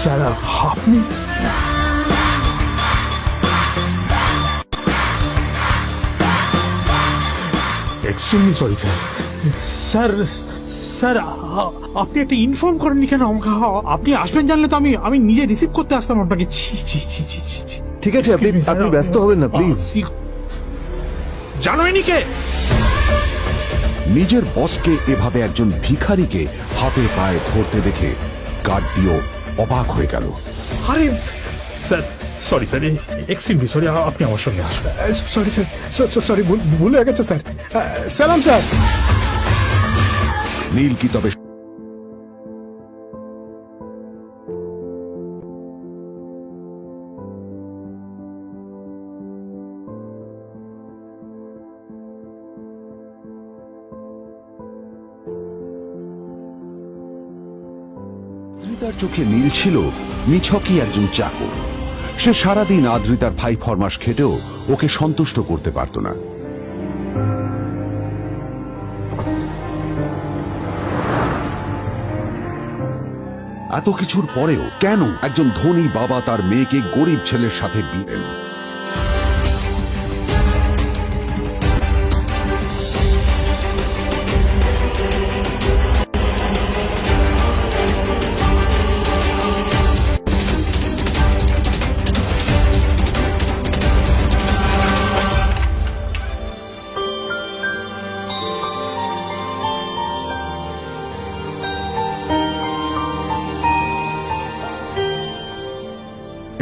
Sir আপনি extremely sorry sir. Sir sir আপনি একটা ইনফর্ম করেননি কেন আমাকে? আপনি আসবেন জানলে তো আমি নিজে রিসিভ করতে আসতাম আপনাকে। ঠিক আছে, আপনি ব্যস্ত হবেন না প্লিজ। জানোইনি কে? নিজের বসকে এভাবে একজন ভিখারিকে হাতে পায়ে ধরতে দেখে গার্ডটিও অবাক হয়ে গেল। আরে sir sorry sir, extremely sorry, আপনি আমার সঙ্গে আসবেন। সরি স্যার, সরি ভুল হয়ে গেছে স্যার। সালাম স্যার। নীল কি তবে আদ্রিতার চোখে নীল ছিল নিছকই একজন চাকর। সে সারাদিন আদ্রিতার ভাই ফরমাস খেটেও ওকে সন্তুষ্ট করতে পারত না। এত কিছুর পরেও কেন একজন ধনী বাবা তার মেয়েকে গরিব ছেলের সাথে বিয়ে দেন?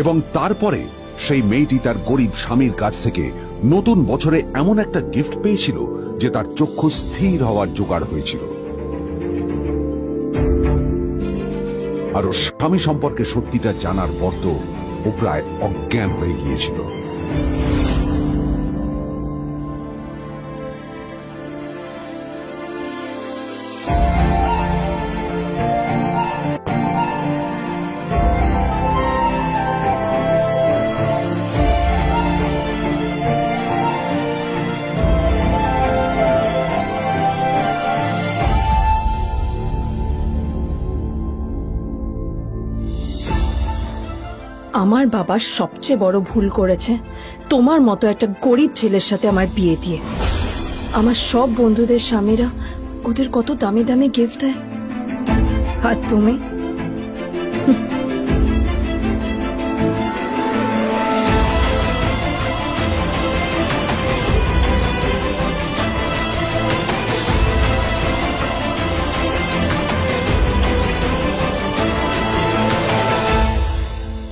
এবং তারপরে সেই মেয়েটি তার গরিব স্বামীর কাছ থেকে নতুন বছরে এমন একটা গিফট পেয়েছিল যে তার চক্ষু স্থির হওয়ার জোগাড় হয়েছিল। আর ওর স্বামী সম্পর্কে সত্যিটা জানার পর তো ও প্রায় অজ্ঞান হয়ে গিয়েছিল। আমার বাবা সবচেয়ে বড় ভুল করেছে তোমার মতো একটা গরিব ছেলের সাথে আমার বিয়ে দিয়ে। আমার সব বন্ধুদের স্বামীরা ওদের কত দামি দামি গিফট দেয়, আর তুমি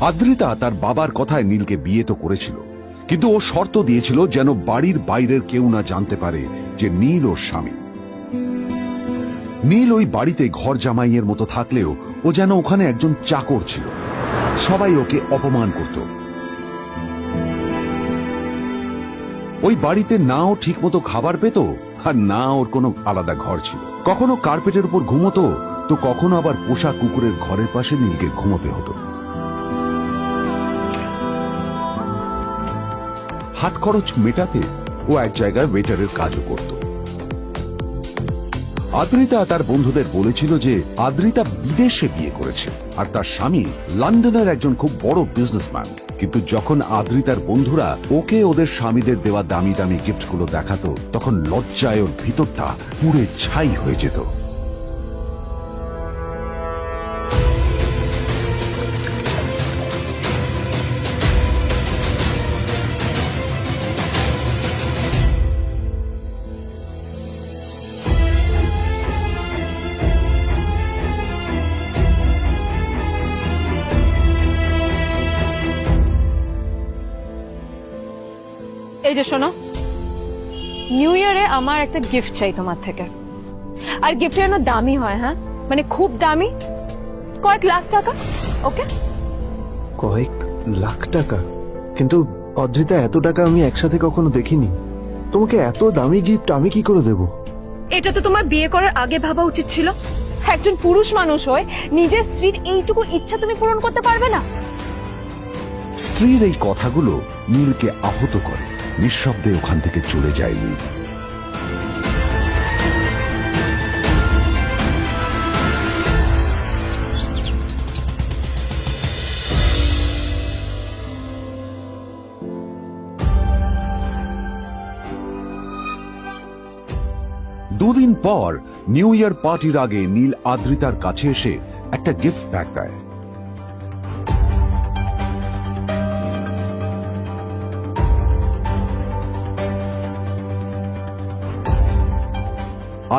আদ্রিতা তার বাবার কথায় নীলকে বিয়ে তো করেছিল, কিন্তু ও শর্ত দিয়েছিল যেন বাড়ির বাইরের কেউ না জানতে পারে যে নীল ওর স্বামী। নীল ওই বাড়িতে ঘর জামাইয়ের মতো থাকলেও ও যেন ওখানে একজন চাকর ছিল। সবাই ওকে অপমান করত। ওই বাড়িতে না ও ঠিক মতো খাবার পেত, আর না ওর কোনো আলাদা ঘর ছিল। কখনো কার্পেটের উপর ঘুমোতো, তো কখনো আবার পোষা কুকুরের ঘরের পাশে নীলকে ঘুমোতে হতো। হাত খরচ মেটাতে ও এক জায়গায় ওয়েটারের কাজও করত। আদ্রিতা তার বন্ধুদের বলেছিল যে আদ্রিতা বিদেশে বিয়ে করেছে আর তার স্বামী লন্ডনের একজন খুব বড় বিজনেসম্যান। কিন্তু যখন আদ্রিতার বন্ধুরা ওকে ওদের স্বামীদের দেওয়া দামি দামি গিফটগুলো দেখাতো, তখন লজ্জায় ওর ভিতরটা পুড়ে ছাই হয়ে যেত। এই যে শোনো, নিউ ইয়ারে আমার একটা গিফট চাই তোমার থেকে। আর গিফট যেন দামি হয়, হ্যাঁ মানে খুব দামি, কয়েক লাখ টাকা। ওকে? কয়েক লাখ টাকা? কিন্তু অদ্রিতা, এত টাকা আমি একসাথে কখনো দেখিনি। তোমাকে এত দামি গিফট আমি কি করে দেব? এটা তো তোমার বিয়ে করার আগে ভাবা উচিত ছিল। একজন পুরুষ মানুষ হয়ে নিজের স্ত্রীর এইটুকু ইচ্ছা তুমি পূরণ করতে পারবে না? স্ত্রীর এই কথাগুলো নীলকে আহত করে। নিঃশব্দে ওখান থেকে চলে যায় নীল। দুদিন পর নিউ ইয়ার পার্টির আগে নীল আদ্রিতার কাছে এসে একটা গিফট প্যাক দেয়।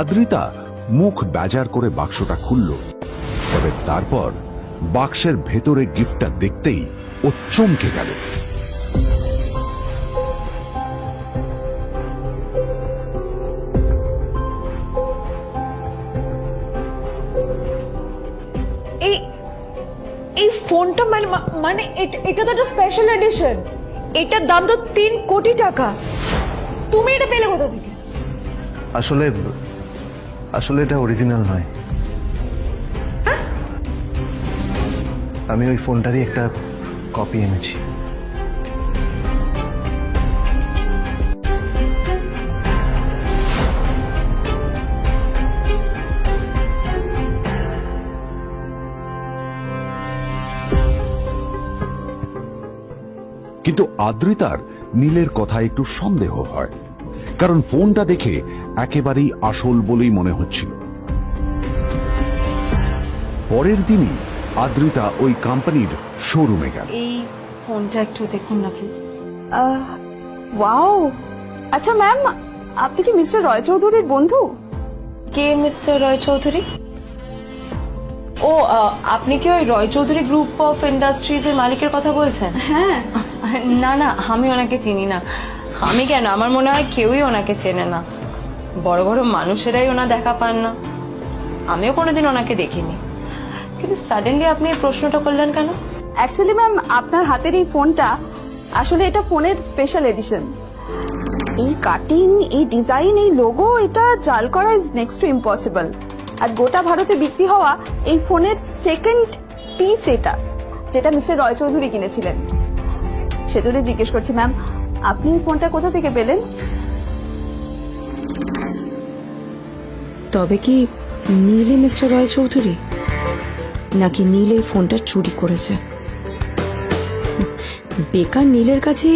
আদ্রিতা মুখ বেজার করে বাক্সটা খুলল, তবে তারপর বাক্সের ভেতরে গিফটটা দেখতেই ও চমকে গেল। এই এই ফোনটা মানে এটা তো একটা স্পেশাল এডিশন। এটার দাম তো 3 কোটি টাকা। তুমি এটা পেলে কোথা থেকে? আসলে আসলে এটা অরিজিনাল নয়। আমি ওই ফোনটারই একটা কপি এনেছি। কিন্তু আদ্রিতার নীলের কথা একটু সন্দেহ হয়, কারণ ফোনটা দেখে একেবারেই আসল বলেই মনে হচ্ছিল। পরের দিনই আদ্রিতা ওই কোম্পানির শোরুমে গেল। এই ফোনটা একটু দেখুন না প্লিজ। ওয়াও, আচ্ছা ম্যাম, আপনি কি মিস্টার রয় চৌধুরীর বন্ধু? কে মিস্টার রয় চৌধুরী? ও আপনি কি ওই রয় চৌধুরী গ্রুপ অফ ইন্ডাস্ট্রিজ এর মালিকের কথা বলছেন? হ্যাঁ। না না, আমি ওনাকে চিনি না। আমি কেন, আমার মনে হয় কেউই ওনাকে চেনে না। বড় বড় মানুষেরাই ওনা দেখা পান না। আমিও কোনোদিন ওনাকে দেখিনি, কিন্তু সাডেনলি আপনি এই প্রশ্নটা করলেন কেন? অ্যাকচুয়ালি ম্যাম, আপনার হাতের এই ফোনটা আসলে এটা ফোনের স্পেশাল এডিশন। এই কাটিং, এই ডিজাইন, এই লোগো, এটা জাল করা ইজ নেক্সট টু ইম্পসিবল। আর গোটা ভারতে বিক্রি হওয়া এই ফোনের সেকেন্ড পিস এটা, যেটা মিস্টার রয় চৌধুরী কিনেছিলেন। সেতুরে জিজ্ঞেস করছি ম্যাম, আপনি এই ফোনটা কোথা থেকে পেলেন? তবে কি নীলে মিস্টার রয় চৌধুরী, নাকি নীল এই ফোনটা চুরি করেছে? বেকার নীলের কাছে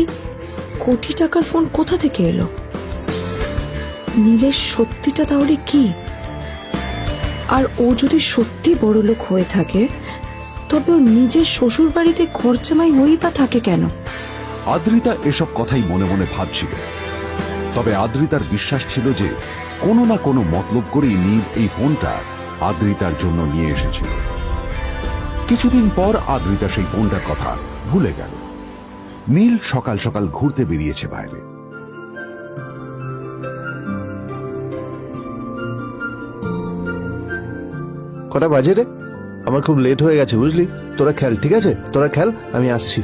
কোটি টাকার ফোন কোথা থেকে এলো? নীলের সত্যিটা তাহলে কি? আর ও যদি সত্যি বড় লোক হয়ে থাকে, তবে ও নিজের শ্বশুর বাড়িতে খরচামাই হয়েই বা থাকে কেন? আদ্রিতা এসব কথাই মনে মনে ভাবছিল, তবে আদ্রিতার বিশ্বাস ছিল যে কোনো না কোনো মতলব করেই নীল এই ফোনটা আদ্রিতার জন্য নিয়ে এসেছিল। কিছুদিন পর আদ্রিতা সেই ফোনটার কথা ভুলে গেল। নীল সকাল সকাল ঘুরতে বেরিয়েছে বাইরে। কটা বাজে রে? আমার খুব লেট হয়ে গেছে বুঝলি। তোরা খেল, ঠিক আছে? তোরা খেল, আমি আসছি।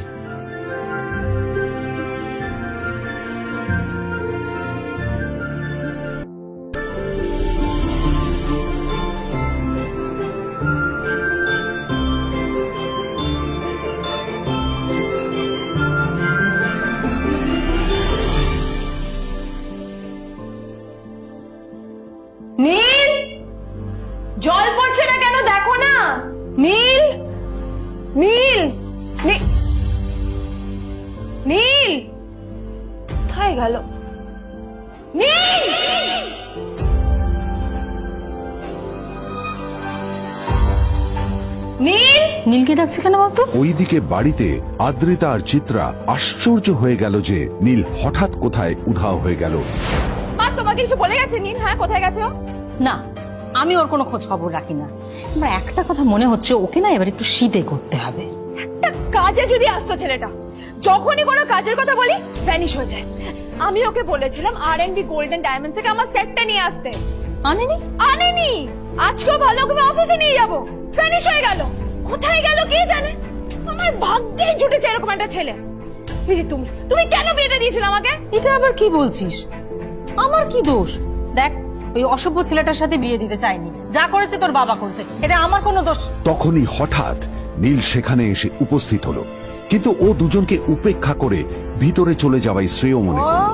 নীল, জল পড়ছে না কেন দেখো না। নীল, নীল, নীল কোথায় গেল? নীল, নীল, নীলকে ডাকছে কেন বলতো? ওইদিকে বাড়িতে আদ্রিতা আর চিত্রা আশ্চর্য হয়ে গেল যে নীল হঠাৎ কোথায় উধাও হয়ে গেল। মা তোমাকে কিছু বলে গেছে নীল? হ্যাঁ, কোথায় গেছে ও? না, আমি ওর কোনো খোঁজ খবর রাখি না। আমার একটা কথা মনে হচ্ছে, ওকে না এবার একটু শীতে করতে হবে। একটা কাজে যদি আসতো ছেলেটা, যখনই কোনো কাজের কথা বলি ভ্যানিশ হয়ে যায়। আমি ওকে বলেছিলাম R&B গোল্ডেন ডায়মন্ড থেকে আমার সেটটা নিয়ে আসতে, আনেনি। আনেনি। আজকেও ভালো করে অফিসে নিয়ে যাবো, ভ্যানিশ হয়ে গেল। কোথায় গেল কে জানে। আমার ভাগ্যেই জুটেছে এরকম একটা ছেলে। দিদি, তুমি কেন বিয়েটা দিয়েছিলে আমাকে? এটা আবার কি বলছিস? আমার কি দোষ? দেখ, ওই অসভ্য ছেলেটার সাথে বিয়ে দিতে চাইনি। যা করেছে তোর বাবা করতে, এটা আমার কোনো দোষ। তখনই হঠাৎ নীল সেখানে এসে উপস্থিত হলো, কিন্তু ও দুজনকে উপেক্ষা করে ভিতরে চলে যাওয়াই শ্রেয় মনে করল।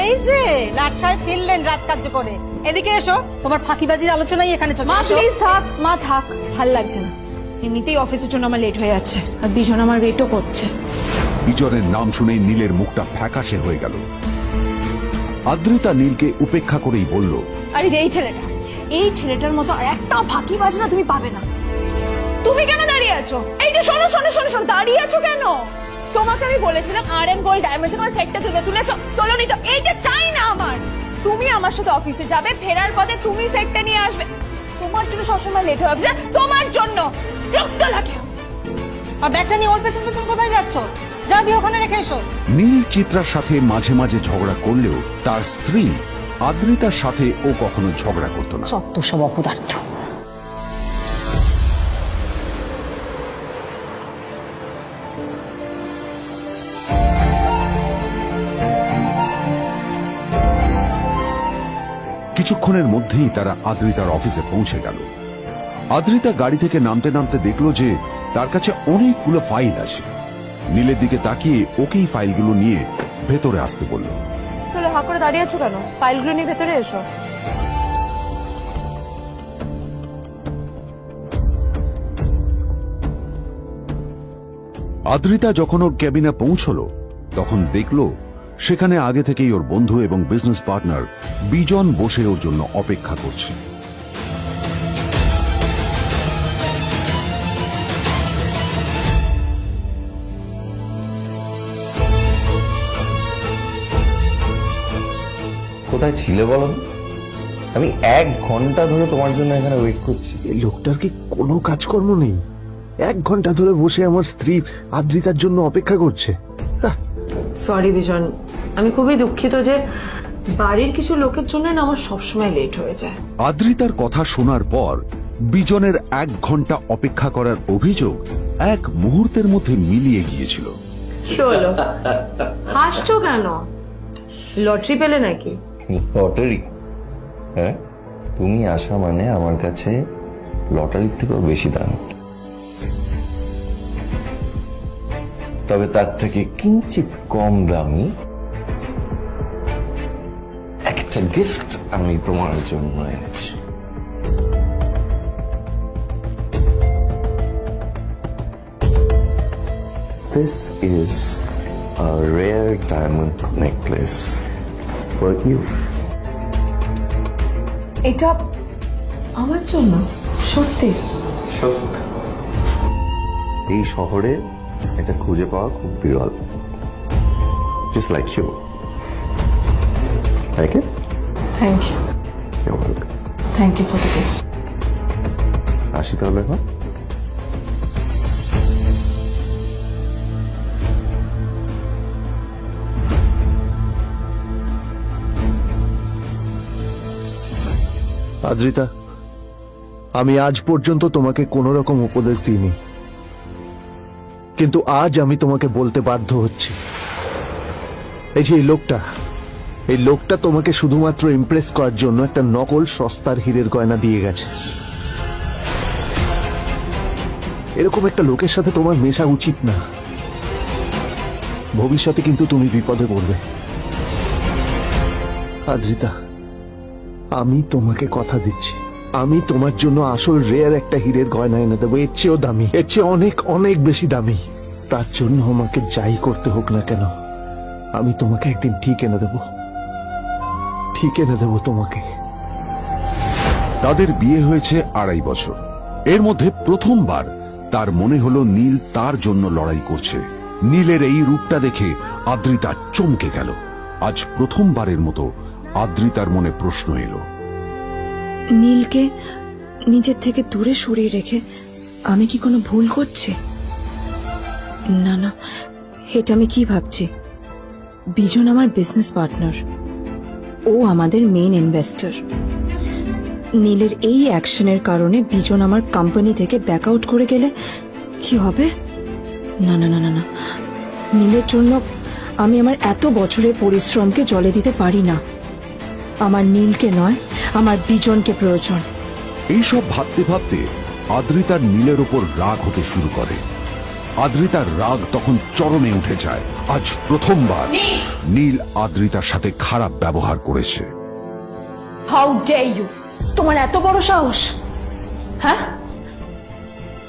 এই যে লাট সাহেব ফিরলেন রাজকার্য করে। এদিকে এসো, তোমার ফাঁকিবাজির আলোচনাই এখানে চলছে। মা প্লিজ থাক, মা থাক, ভাল লাগছে না। এমনিতেই অফিসের জন্য আমার লেট হয়ে যাচ্ছে, আর বিজন আমার ওয়েটও করছে। বিজনের নাম শুনেই নীলের মুখটা ফ্যাকাশে হয়ে গেল। আদ্রিতা নীলকে উপেক্ষা করেই বলল, আরে যে এই ছেলেটার মতো আর একটা ফাঁকি বাজনা তুমি পাবে না। তুমি কেন দাঁড়িয়ে আছো? এই যে শোনো শোনো শোনো শোনো, দাঁড়িয়ে আছো কেন? তোমাকে আমি বলেছিলাম আর.এন. গোল্ড ডায়মন্ড তোমার সেটটা তুলেছো, তোলোনি তো। এইটা চাই না আমার। তুমি আমার সাথে অফিসে যাবে, ফেরার পথে তুমি সেটটা নিয়ে আসবে। তোমার জন্য সবসময় লেট হয়ে যাবে, তোমার জন্য বিরক্ত লাগে। আর ব্যাগটা নিয়ে ওর পেছন পেছন কোথায় যাচ্ছ? যা দিয়ে ওখানে রেখে এসো। নীল চিত্রার সাথে মাঝে মাঝে ঝগড়া করলেও তার স্ত্রী আদ্রিতার সাথে ও কখনো ঝগড়া করত না। সত্য সব অপদার্থ। কিছুক্ষণের মধ্যেই তারা আদ্রিতার অফিসে পৌঁছে গেল। আদ্রিতা গাড়ি থেকে নামতে নামতে দেখলো যে তার কাছে অনেকগুলো ফাইল আছে। নীলের দিকে তাকিয়ে ওকেই ফাইলগুলো নিয়ে ভেতরে আসতে বলল। চলো, হাঁ করে দাঁড়িয়ে আছো কেন? ফাইলগুলো নিয়ে ভেতরে এসো। আদ্রিতা যখন ওর ক্যাবিনে পৌঁছলো তখন দেখলো সেখানে আগে থেকেই ওর বন্ধু এবং বিজনেস পার্টনার বিজন বসে ওর জন্য অপেক্ষা করছে। কোথায় ছিলে বলো? আমি 1 ঘন্টা ধরে তোমার জন্য এখানে ওয়েট করছি। এই লোকটার কি কোনো কাজকর্ম নেই? 1 ঘন্টা ধরে বসে আমার স্ত্রী আদ্রিতার জন্য অপেক্ষা করছে। সরি বিজন, আমি খুবই দুঃখিত যে বাড়ির কিছু লোকের জন্য না আমার সবসময় লেট হয়ে যায়। আদ্রিতার কথা শোনার পর বিজনের 1 ঘন্টা অপেক্ষা করার অভিযোগ 1 মুহূর্তের মধ্যে মিলিয়ে গিয়েছিল। কি হলো, হাসছো কেন? লটারি পেলে নাকি? লটারি? হ্যাঁ, তুমি আসা মানে আমার কাছে লটারির থেকেও বেশি দাম। তবে তার থেকে কিঞ্চিত কম দামি একটা গিফট আমি তোমার জন্য এনেছি। This is a rare diamond necklace for you. এটা আমার জন্য? সত্যি? এই শহরে এটা খুঁজে পাওয়া খুব বিরল। Just like you. Like it? Thank you. You're welcome. Thank you for the gift. আসি তাহলে এখন। আদ্রিতা, আমি আজ পর্যন্ত তোমাকে কোনো রকম উপদেশ দিইনি, কিন্তু আজ আমি তোমাকে বলতে বাধ্য হচ্ছি। এই যে এই লোকটা তোমাকে শুধুমাত্র ইমপ্রেস করার জন্য একটা নকল সস্তার হীরের গয়না দিয়ে গেছে। এরকম একটা লোকের সাথে তোমার মেশা উচিত না। ভবিষ্যতে কিন্তু তুমি বিপদে পড়বে। আদ্রিতা, আমি তোমাকে কথা দিচ্ছি, আমি তোমার জন্য আসল রেয়ার একটা হীরের গয়না এনে দেবো, এর চেয়েও দামি, এর চেয়ে অনেক অনেক বেশি দামি। তার জন্য আমাকে যাই করতে হোক না কেন, আমি তোমাকে একদিন ঠিক এনে দেবো তোমাকে। তাদের বিয়ে হয়েছে 2.5 বছর। এর মধ্যে প্রথমবার তার মনে হলো নীল তার জন্য লড়াই করছে। নীলের এই রূপটা দেখে আদ্রিতা চমকে গেল। আজ প্রথমবারের মতো আদ্রিতার মনে প্রশ্ন এলো, নীলকে নিজের থেকে দূরে সরিয়ে রেখে আমি কি কোনো ভুল করছি? না না, এটা আমি কি ভাবছি? বিজন আমার বিজনেস পার্টনার, ও আমাদের মেইন ইনভেস্টর। নীলের এই অ্যাকশনের কারণে বিজন আমার কোম্পানি থেকে ব্যাক আউট করে গেলে কি হবে? না না না না না, নীলের জন্য আমি আমার এত বছরের পরিশ্রমকে জলে দিতে পারি না। আমার নীলকে নয়, আমার বিজনকে প্রয়োজন। এইসব ভাবতে ভাবতে আদ্রিতার নীলের ওপর রাগ হতে শুরু করে। আদ্রিতার রাগ তখন চরমে উঠে যায়। আজ প্রথমবার নীল আদ্রিতার সাথে খারাপ ব্যবহার করেছে। How dare you! তোমার এত বড় সাহস! হ্যাঁ,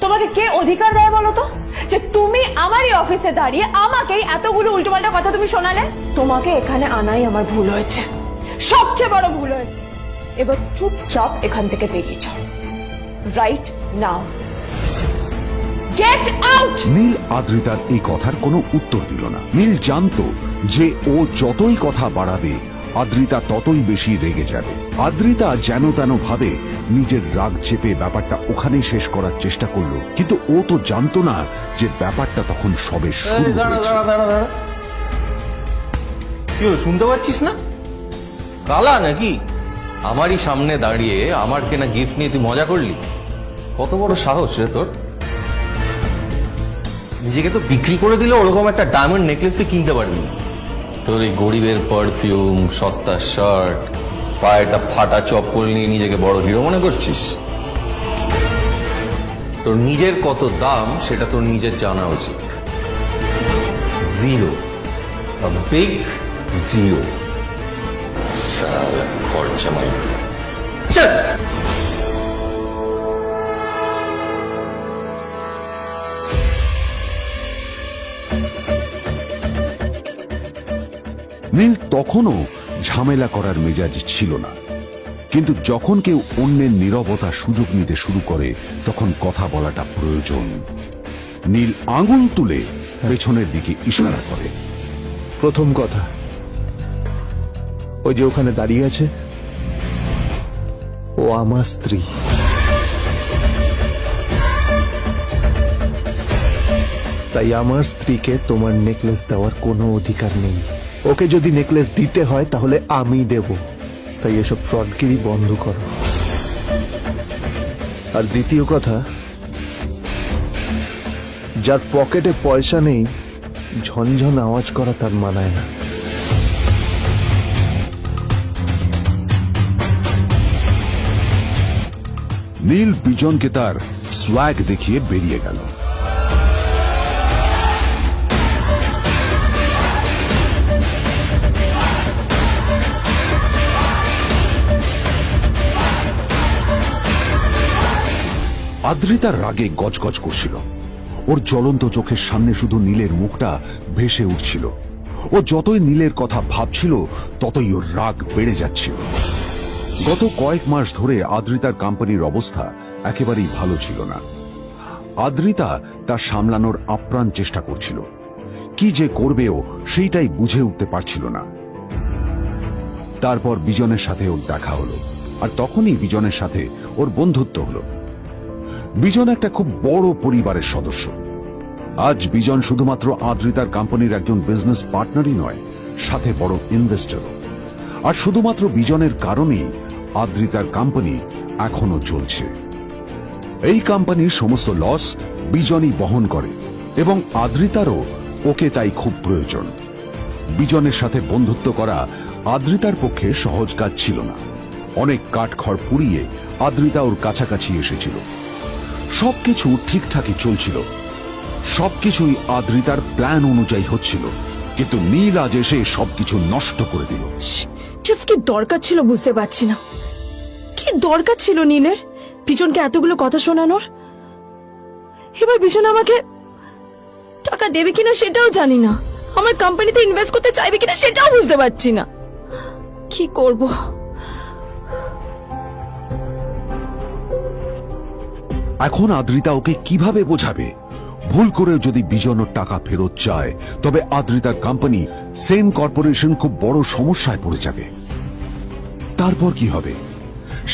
তোমাকে কে অধিকার দেয় বলো তো যে তুমি আমারই অফিসে দাঁড়িয়ে আমাকেই এতগুলো উল্টোপাল্টা কথা তুমি শোনালে? তোমাকে এখানে আনাই আমার ভুল হয়েছে। সবচেয়ে বড় ভুল হয়েছে। এবার চুপচাপ এখান থেকে বেরিয়ে যাও, right now. Get out. Neel আদ্রিতার এই কথার কোনো উত্তর দিল না। নীল জানতো যে ও যতই কথা বাড়াবে আদ্রিতা ততই বেশি রেগে যাবে। আদ্রিতা যেন তেন ভাবে নিজের রাগ চেপে ব্যাপারটা ওখানেই শেষ করার চেষ্টা করলো, কিন্তু ও তো জানতো না যে ব্যাপারটা তখন সবে শুরু হয়েছে। কি হলো, শুনতে পাচ্ছিস না? কালা নাকি? আমারই সামনে দাঁড়িয়ে আমার কেনা গিফট নিয়ে তুই মজা করলি? কত বড় সাহস রে তোর! নিজেকে তো বিক্রি করে দিলে ওরকম একটা ডায়মন্ড নেকলেস তুই কিনতে পারবি না। তোর এই গরিবের পারফিউম, সস্তা শার্ট, পায়েটা ফাটা চপ্পল নিয়ে নিজেকে বড় হিরো মনে করছিস? তোর নিজের কত দাম সেটা তোর নিজের জানা উচিত। Zero, big zero. সালা খরচা মাই। চল। নীল তখনও ঝামেলা করার মেজাজ ছিল না, কিন্তু যখন কেউ অন্যের নীরবতা সুযোগ নিতে শুরু করে তখন কথা বলাটা প্রয়োজন। নীল আঙুল তুলে পেছনের দিকে ইশারা করে। প্রথম কথা, ওই যে ওখানে দাঁড়িয়ে আছে, ও আমার স্ত্রী। তাই আমার স্ত্রীকে তোমার নেকলেস দেওয়ার কোনো অধিকার নেই। ওকে যদি নেকলেস দিতে হয় তাহলে আমি দেব। তাই এসব ফ্রডগিরি বন্ধ করো। আর দ্বিতীয় কথা, যার পকেটে পয়সা নেই ঝনঝন আওয়াজ করা তার মানায় না। নীল বিজনকে তার সোয়াগ দেখিয়ে বেরিয়ে গেল। আদ্রিতার রাগে গজগজ করছিল। ওর জ্বলন্ত চোখের সামনে শুধু নীলের মুখটা ভেসে উঠছিল। ও যতই নীলের কথা ভাবছিল ততই ওর রাগ বেড়ে যাচ্ছিল। গত কয়েক মাস ধরে আদ্রিতার কোম্পানির অবস্থা একেবারেই ভালো ছিল না। আদ্রিতা তা সামলানোর আপ্রাণ চেষ্টা করছিল। কি যে করবেও সেইটাই বুঝে উঠতে পারছিল না। তারপর বিজনের সাথে ওর দেখা হলো, আর তখনই বিজনের সাথে ওর বন্ধুত্ব হলো। বিজন একটা খুব বড় পরিবারের সদস্য। আজ বিজন শুধুমাত্র আদ্রিতার কোম্পানির একজন বিজনেস পার্টনারই নয়, সাথে বড় ইনভেস্টরও। আর শুধুমাত্র বিজনের কারণেই আদ্রিতার কোম্পানি এখনো চলছে। এই কোম্পানির সমস্ত লস বিজনই বহন করে এবং আদ্রিতারও ওকে তাই খুব প্রয়োজন। বিজনের সাথে বন্ধুত্ব করা আদ্রিতার পক্ষে সহজ কাজ ছিল না। অনেক কাঠখড় পুড়িয়ে আদ্রিতা ওর কাছাকাছি এসেছিল। সবকিছু ঠিকঠাকই চলছিল, সবকিছুই আদ্রিতার প্ল্যান অনুযায়ী হচ্ছিল, কিন্তু নীল আজ এসে সবকিছু নষ্ট করে দিল। জাস্ট কি দরকার ছিল বুঝতে পারছি না। কি দরকার ছিল নীলের বিজনকে এতগুলো কথা শোনানোর? এবার বিজন আমাকে টাকা দেবে কিনা সেটাও জানি না। আমার কোম্পানিতে ইনভেস্ট করতে চাইবে কিনা সেটাও বুঝতে পারছি না। কি করব? এখন আদ্রিতা ওকে কিভাবে বোঝাবে? ভুল করে যদি বিজন ওর টাকা ফেরত চায় তবে আদ্রিতার কোম্পানি সেন কর্পোরেশন খুব বড় সমস্যায় পড়ে যাবে। তারপর কি হবে?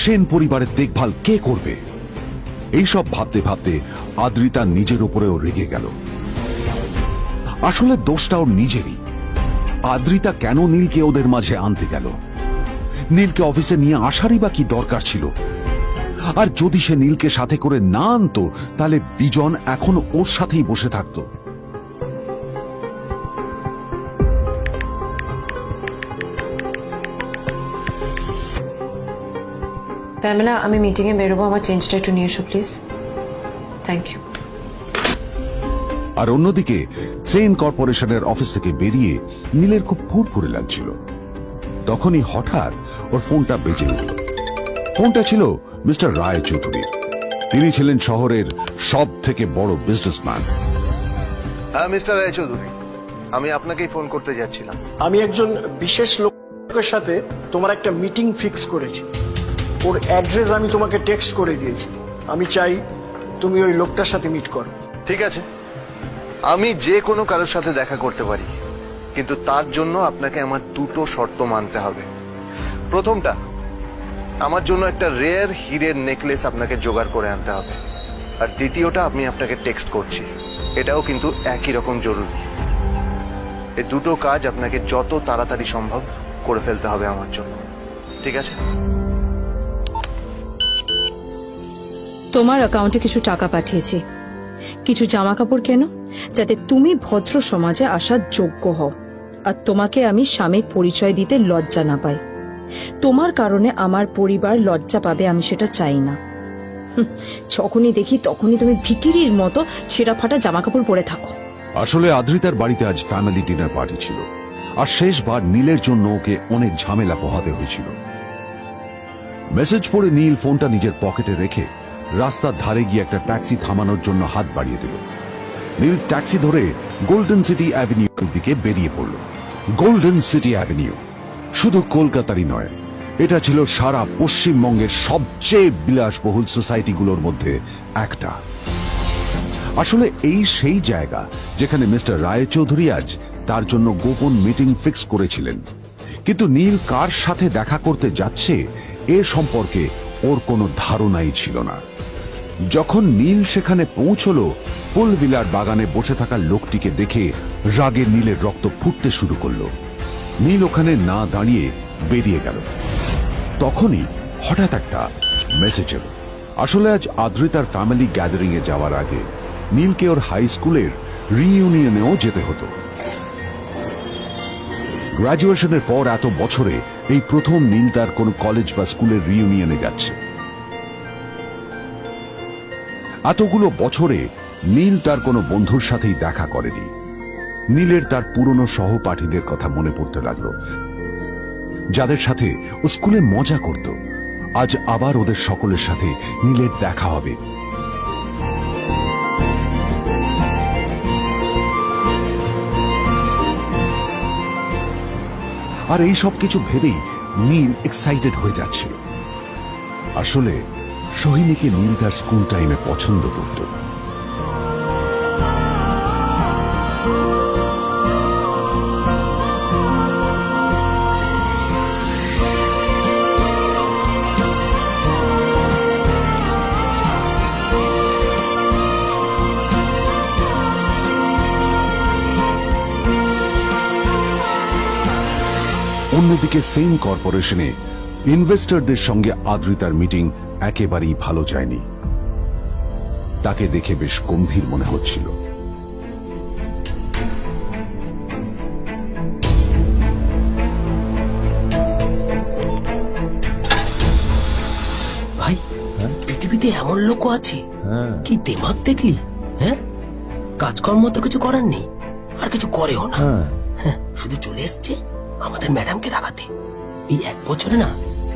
সেন পরিবারের দেখভাল কে করবে? এইসব ভাবতে ভাবতে আদ্রিতা নিজের উপরেও রেগে গেল। আসলে দোষটা ওর নিজেরই। আদ্রিতা কেন নীলকে ওদের মাঝে আনতে গেল? নীলকে অফিসে নিয়ে আসারই বা কি দরকার ছিল? আর যদি সে নীলকে সাথে করে না আনতো তাহলে বিজন এখন ওর সাথেই বসে থাকতো। প্যামেলা, আমি মিটিংয়ে বেরোবো, আমার চেঞ্জটা একটু নিয়ে এসো প্লিজ। Thank you. আর অন্যদিকে সেন কর্পোরেশনের অফিস থেকে বেরিয়ে নীলের খুব ফুরফুরে লাগছিল। তখনই হঠাৎ ওর ফোনটা বেজে উঠল। ফোনটা ছিল মিস্টার রায় চৌধুরী। তিনি ছিলেন শহরের সব থেকে বড় বিজনেসম্যান। হ্যাঁ মিস্টার রায়চৌধুরী, আমি আপনাকেই ফোন করতে যাচ্ছিলাম। আমি একজন বিশেষ লোককে লোকের সাথে তোমার একটা মিটিং ফিক্স করেছি। ওর অ্যাড্রেস আমি তোমাকে টেক্সট করে দিয়েছি। আমি চাই তুমি ওই লোকটার সাথে মিট করো। ঠিক আছে, আমি যে কোনো কারোর সাথে দেখা করতে পারি, কিন্তু তার জন্য আপনাকে আমার দুটো শর্ত মানতে হবে। প্রথমটা, আমার জন্য একটা রেয়ার হীরের নেকলেস আপনাকে জোগাড় করে আনতে হবে। আর দ্বিতীয়টা, আমি আপনাকে টেক্সট করছি, এটাও কিন্তু একই রকম জরুরি। এই দুটো কাজ আপনাকে যত তাড়াতাড়ি সম্ভব করে ফেলতে হবে আমার জন্য, ঠিক আছে? তোমার অ্যাকাউন্টে কিছু টাকা পাঠিয়েছি, কিছু জামা কাপড় কেন, যাতে তুমি ভদ্র সমাজে আসার যোগ্য হও, আর তোমাকে আমি স্বামীর পরিচয় দিতে লজ্জা না পাই। তোমার কারণে আমার পরিবার লজ্জা পাবে, আমি সেটা চাই না। যখনই দেখি তখনই তুমি ভিখিরির মতো ছেঁড়া ফাটা জামা কাপড় পরে থাকো। আসলে আদ্রিতার বাড়িতে আজ ফ্যামিলি ডিনার পার্টি ছিল, আর শেষবার নীলের জন্য ওকে অনেক ঝামেলা পোহাতে হয়েছিল। মেসেজ পড়ে নীল ফোনটা নিজের পকেটে রেখে রাস্তার ধারে গিয়ে একটা ট্যাক্সি থামানোর জন্য হাত বাড়িয়ে দিল। নীল ট্যাক্সি ধরে গোল্ডেন সিটি অ্যাভিনিউর দিকে বেরিয়ে পড়ল। গোল্ডেন সিটি অ্যাভিনিউ শুধু কলকাতারই নয়, এটা ছিল সারা পশ্চিমবঙ্গের সবচেয়ে বিলাসবহুল সোসাইটিগুলোর মধ্যে একটা। আসলে এই সেই জায়গা যেখানে মিস্টার রায়চৌধুরী আজ তার জন্য গোপন মিটিং ফিক্স করেছিলেন। কিন্তু নীল কার সাথে দেখা করতে যাচ্ছে এ সম্পর্কে ওর কোনো ধারণাই ছিল না। যখন নীল সেখানে পৌঁছলো, পুলভিলার বাগানে বসে থাকা লোকটিকে দেখে রাগে নীলের রক্ত ফুটতে শুরু করলো। নীল ওখানে না দাঁড়িয়ে বেরিয়ে গেল। তখনই হঠাৎ একটা মেসেজ এলো। আসলে আজ আদ্রিতার ফ্যামিলি গ্যাদারিং এ যাওয়ার আগে নীলকে ওর হাই স্কুলের রিইউনিয়নেও যেতে হতো। গ্র্যাজুয়েশনের পর এত বছরে এই প্রথম নীল তার কোন কলেজ বা স্কুলের রিইউনিয়নে যাচ্ছে। এতগুলো বছরে নীল তার কোনো বন্ধুর সাথেই দেখা করেনি। নীলের তার পুরনো সহপাঠীদের কথা মনে পড়তে লাগলো, যাদের সাথে ও স্কুলে মজা করত। আজ আবার ওদের সকলের সাথে নীলের দেখা হবে। আর এই সব কিছু ভেবেই নীল এক্সাইটেড হয়ে যাচ্ছে। আসলে সোহিনীকে নীল তার স্কুল টাইমে পছন্দ করত। অন্যদিকে সেম কর্পোরেশনে ইনভেস্টরদের সঙ্গে আদ্রিতার মিটিং একেবারেই ভালো যায়নি। তাকে দেখে বেশ গম্ভীর মনে হচ্ছিল। ভাই, পৃথিবীতে এমন লোকও আছে, কি দেমাগ দেখলি? হ্যাঁ, কাজকর্ম তো কিছু করার নেই, আর কিছু করেও না। হ্যাঁ, শুধু চলে এসছে আমাদের ম্যাডামকে রাখাতে। এই 1 বছরে না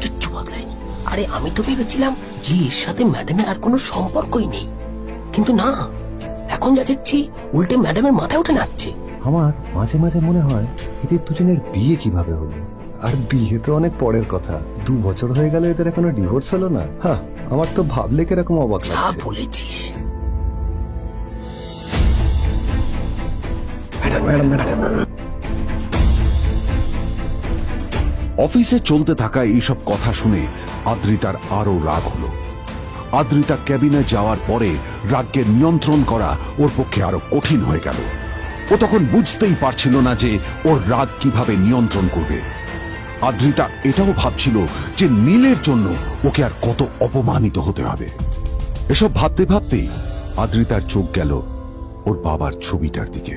কিচ্ছু বদলায়নি। আরে আমি তো ভেবেছিলাম যে এর সাথে ম্যাডামের আর কোনো সম্পর্কই নেই, কিন্তু না, এখন যা দেখছি উল্টে ম্যাডামের মাথায় উঠে নাচছে। আমার মাঝে মাঝে মনে হয় এদের দুজনের বিয়ে কিভাবে হলো। আর বিয়ে তো অনেক পরের কথা, 2 বছর হয়ে গেল এদের এখনো ডিভোর্স হলো না। হ্যাঁ, আমার তো ভাবলে কিরকম অবাক যা লাগছে। বলেছিস। অফিসে চলতে থাকা এইসব কথা শুনে আদ্রিতার আরো রাগ হলো। আদ্রিতা ক্যাবিনে যাওয়ার পরে রাগকে নিয়ন্ত্রণ করা ওর পক্ষে আরো কঠিন হয়ে গেল। ও তখন বুঝতেই পারছিল না যে ওর রাগ কিভাবে নিয়ন্ত্রণ করবে। আদ্রিতা এটাও ভাবছিল যে নীলের জন্য ওকে আর কত অপমানিত হতে হবে। এসব ভাবতে ভাবতেই আদ্রিতার চোখ গেল ওর বাবার ছবিটার দিকে।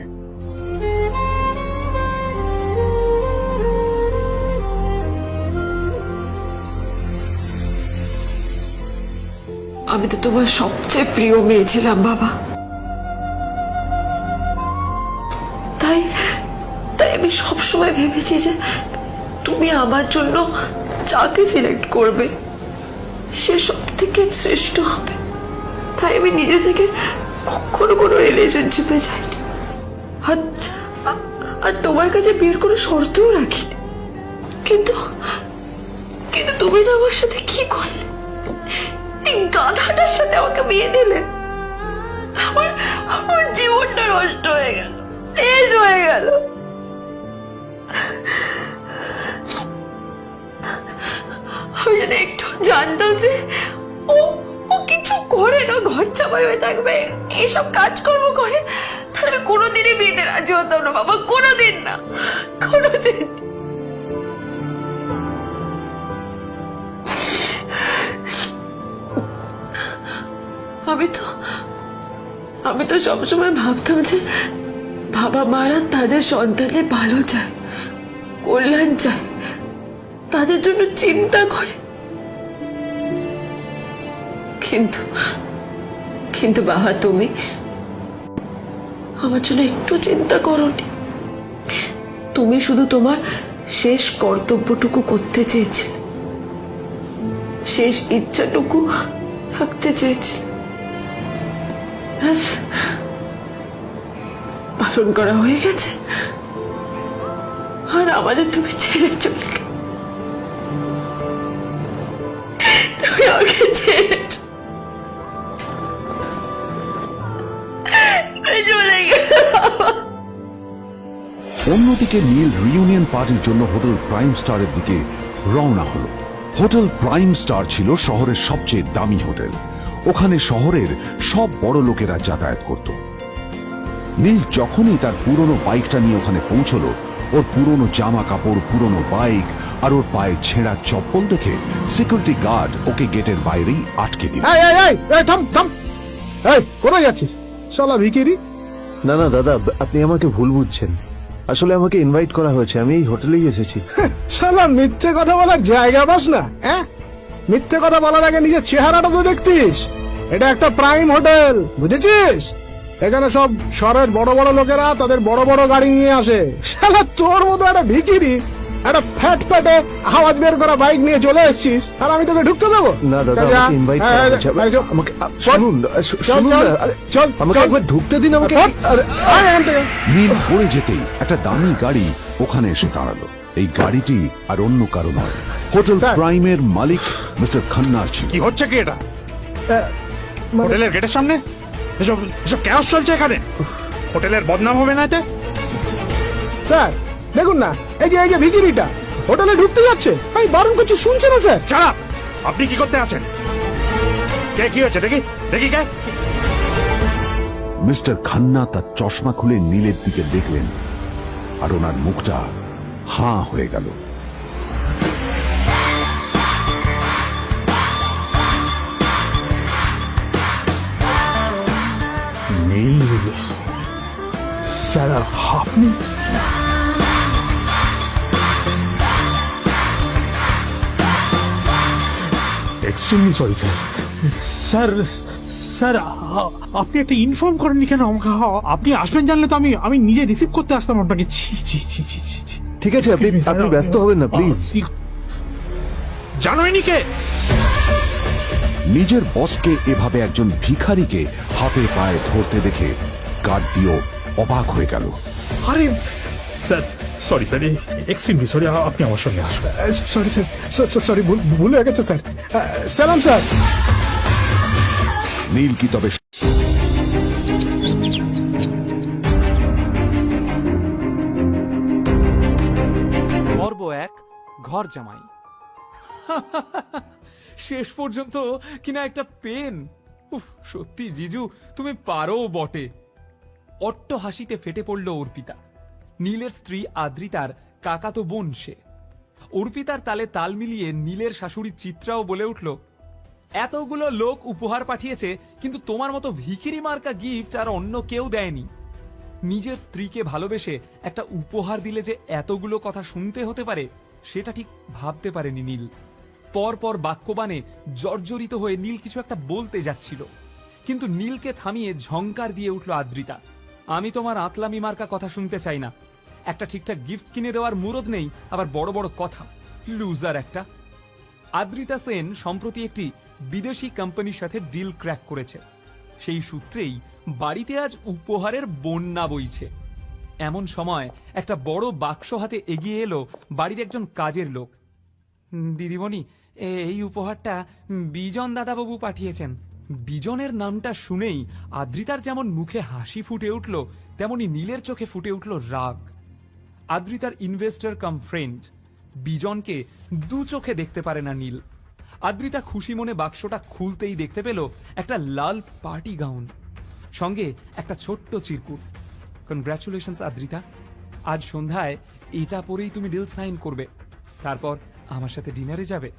আমি তো তোমার সবচেয়ে প্রিয় মেয়ে ছিলাম বাবা, তাই তাই আমি সবসময় ভেবেছি যে তুমি আমার জন্য যাকে সিলেক্ট করবে সে সব থেকে শ্রেষ্ঠ হবে। তাই আমি নিজে থেকে কখনো কোনো রিলেশনশিপে যাইনি, আর তোমার কাছে বিয়ের কোনো শর্তও রাখিনি। কিন্তু কিন্তু তুমি না আমার সাথে কি করলে? এই গাধাটার সাথে আমাকে বিয়ে দিলে। আমার আমার জীবনটা নষ্ট হয়ে গেল, শেষ হয়ে গেল। আমি যদি একটু জানতাম যে ও ও কিছু করে না, ঘর চাপাই হয়ে থাকবে, এসব কাজকর্ম করে, তাহলে কোনোদিনই বিয়েতে রাজি হতাম না বাবা, কোনোদিন না, কোনোদিন। আমি তো সবসময় ভাবতাম যে বাবা মারা তাদের সন্তানের ভালো চায়, কল্যাণ চায়, তাদের জন্য চিন্তা করে। কিন্তু কিন্তু বাবা, তুমি আমার জন্য একটু চিন্তা করোনি। তুমি শুধু তোমার শেষ কর্তব্যটুকু করতে চেয়েছিলে, শেষ ইচ্ছাটুকু রাখতে চেয়েছিলে, পালন করা হয়ে গেছে, আর আমাদের তুমি ছেড়ে চলে গেলে। তুমি আমাকে ছেড়ে চলে গেলে। অন্যদিকে নীল রিউনিয়ন পার্টির জন্য হোটেল প্রাইম স্টারের দিকে রওনা হলো। হোটেল প্রাইম স্টার ছিল শহরের সবচেয়ে দামি হোটেল। ওখানে শহরের সব বড় লোকেরা যাতায়াত করত। নীল যখনই তার পুরনো বাইকটা নিয়ে ওখানে পৌঁছলো, ওর পুরনো জামা কাপড়, পুরনো বাইক আর ওর পায়ে ছেঁড়া চপ্পল দেখে সিকিউরিটি গার্ড ওকে গেটের বাইরেই আটকে দিল। থাম থাম, এই কোথায় যাচ্ছিস শালা ভিখিরি? না না দাদা, আপনি আমাকে ভুল বুঝছেন। আসলে আমাকে ইনভাইট করা হয়েছে, আমি এই হোটেলেই এসেছি। শালা মিথ্যে কথা বলার জায়গা পাস না? হ্যাঁ, মিথ্যে কথা বলার আগে নিজের চেহারাটা তো দেখতিস। এটা একটা প্রাইম হোটেল, বুঝেছিস? এখানে সব শহরের বড় বড় লোকেরা তাদের বড় বড় গাড়ি নিয়ে আসে। শালা তোর মতো একটা ভিখিরি একটা ফ্যাট প্যাটে আওয়াজ বের করা বাইক নিয়ে চলে এসেছিস, আর আমি তোকে ঢুকতে দেবো না দাদা, আমাকে ইনভাইট করা হয়েছে। আমাকে শুনুন, শুনুন না, আরে চল, আমাকে একবার ঢুকতে দিন আমাকে। নীল পড়ে যেতেই একটা দামি গাড়ি ওখানে এসে দাঁড়ালো। এই গাড়িটি আর অন্য কারো নয়, হোটেল প্রাইমের মালিক মিস্টার খান্নার ছিল। কি হচ্ছে কি এটা? হোটেলের গেটের সামনে এসব এসব ক্যাশ চলছে এখানে। হোটেলের বদনাম হবে না এতে? স্যার দেখুন না, এই যে ভিখিরিটা হোটেলে ঢুকতে যাচ্ছে, আমি বারণ করছি, শুনছে না স্যার। শালা, আপনি কি করতে আছেন? কে, কি হচ্ছে দেখি দেখি কে? মিস্টার খান্না তার চশমা খুলে নীলের দিকে দেখলেন, আর ওনার মুখটা হাঁ হয়ে গেল। নীল স্যার, আপনি? Extremely sorry sir. Sir sir, আপনি একটা ইনফর্ম করেননি কেন আমাকে? আপনি আসবেন জানলে তো আমি নিজে রিসিভ করতে আসতাম আপনাকে। ছি ছি ছি ছি ছি। ঠিক আছে, আপনি ব্যস্ত হবেন না প্লিজ। জানোইনি কে? নিজের বসকে এভাবে একজন ভিখারিকে হাতে পায়ে ধরতে দেখে গার্ডিও অবাক হয়ে গেল। আরে sir, sorry sir, extremely sorry, আপনি আমার সঙ্গে আসবেন। সরি স্যার, সরি, ভুল হয়ে গেছে স্যার। সালাম স্যার। নীল কি তবে পর্ব 1, ঘর জামাই। শেষ পর্যন্ত কিনা একটা পেন। উফ, সত্যি জিজু, তুমি পারো বটে। অট্ট হাসিতে ফেটে পড়ল অর্পিতা। নীলের স্ত্রী আদ্রিতার কাকাতো বোন সে। অর্পিতার তালে তাল মিলিয়ে নীলের শাশুড়ি চিত্রাও বলে উঠল, এতগুলো লোক উপহার পাঠিয়েছে, কিন্তু তোমার মতো ভিখিরি মার্কা গিফট আর অন্য কেউ দেয়নি। নিজের স্ত্রীকে ভালোবেসে একটা উপহার দিলে যে এতগুলো কথা শুনতে হতে পারে, সেটা ঠিক ভাবতে পারেনি নীল। পরপর বাক্যবাণে জর্জরিত হয়ে নীল কিছু একটা বলতে যাচ্ছিল, কিন্তু নীলকে থামিয়ে ঝংকার দিয়ে উঠল আদ্রিতা। আমি তোমার আতলামি মার্কা কথা শুনতে চাই না। একটা ঠিকঠাক গিফট কিনে দেওয়ার মুরদ নেই, আবার বড় বড় কথা। লুজার একটা। আদ্রিতা সেন সম্প্রতি একটি বিদেশি কোম্পানির সাথে ডিল ক্র্যাক করেছে। সেই সূত্রেই বাড়িতে আজ উপহারের বন্যা বইছে। এমন সময় একটা বড় বাক্স হাতে এগিয়ে এলো বাড়ির একজন কাজের লোক। দিদিমণি, এই উপহারটা বিজন দাদাবাবু পাঠিয়েছেন। বিজনের নামটা শুনেই আদ্রিতার যেমন মুখে হাসি ফুটে উঠল, তেমনি নীলের চোখে ফুটে উঠল রাগ। আদ্রিতার ইনভেস্টর কাম ফ্রেন্ড বিজনকে দু চোখে দেখতে পারে না নীল। আদ্রিতা খুশি মনে বাক্সটা খুলতেই দেখতে পেল একটা লাল পার্টি গাউন, সঙ্গে একটা ছোট্ট চিরকুট। কনগ্রাচুলেশনস আদ্রিতা, আজ সন্ধ্যায় এটা পরেই তুমি ডিল সাইন করবে, তারপর আমার সাথে ডিনারে যাবে।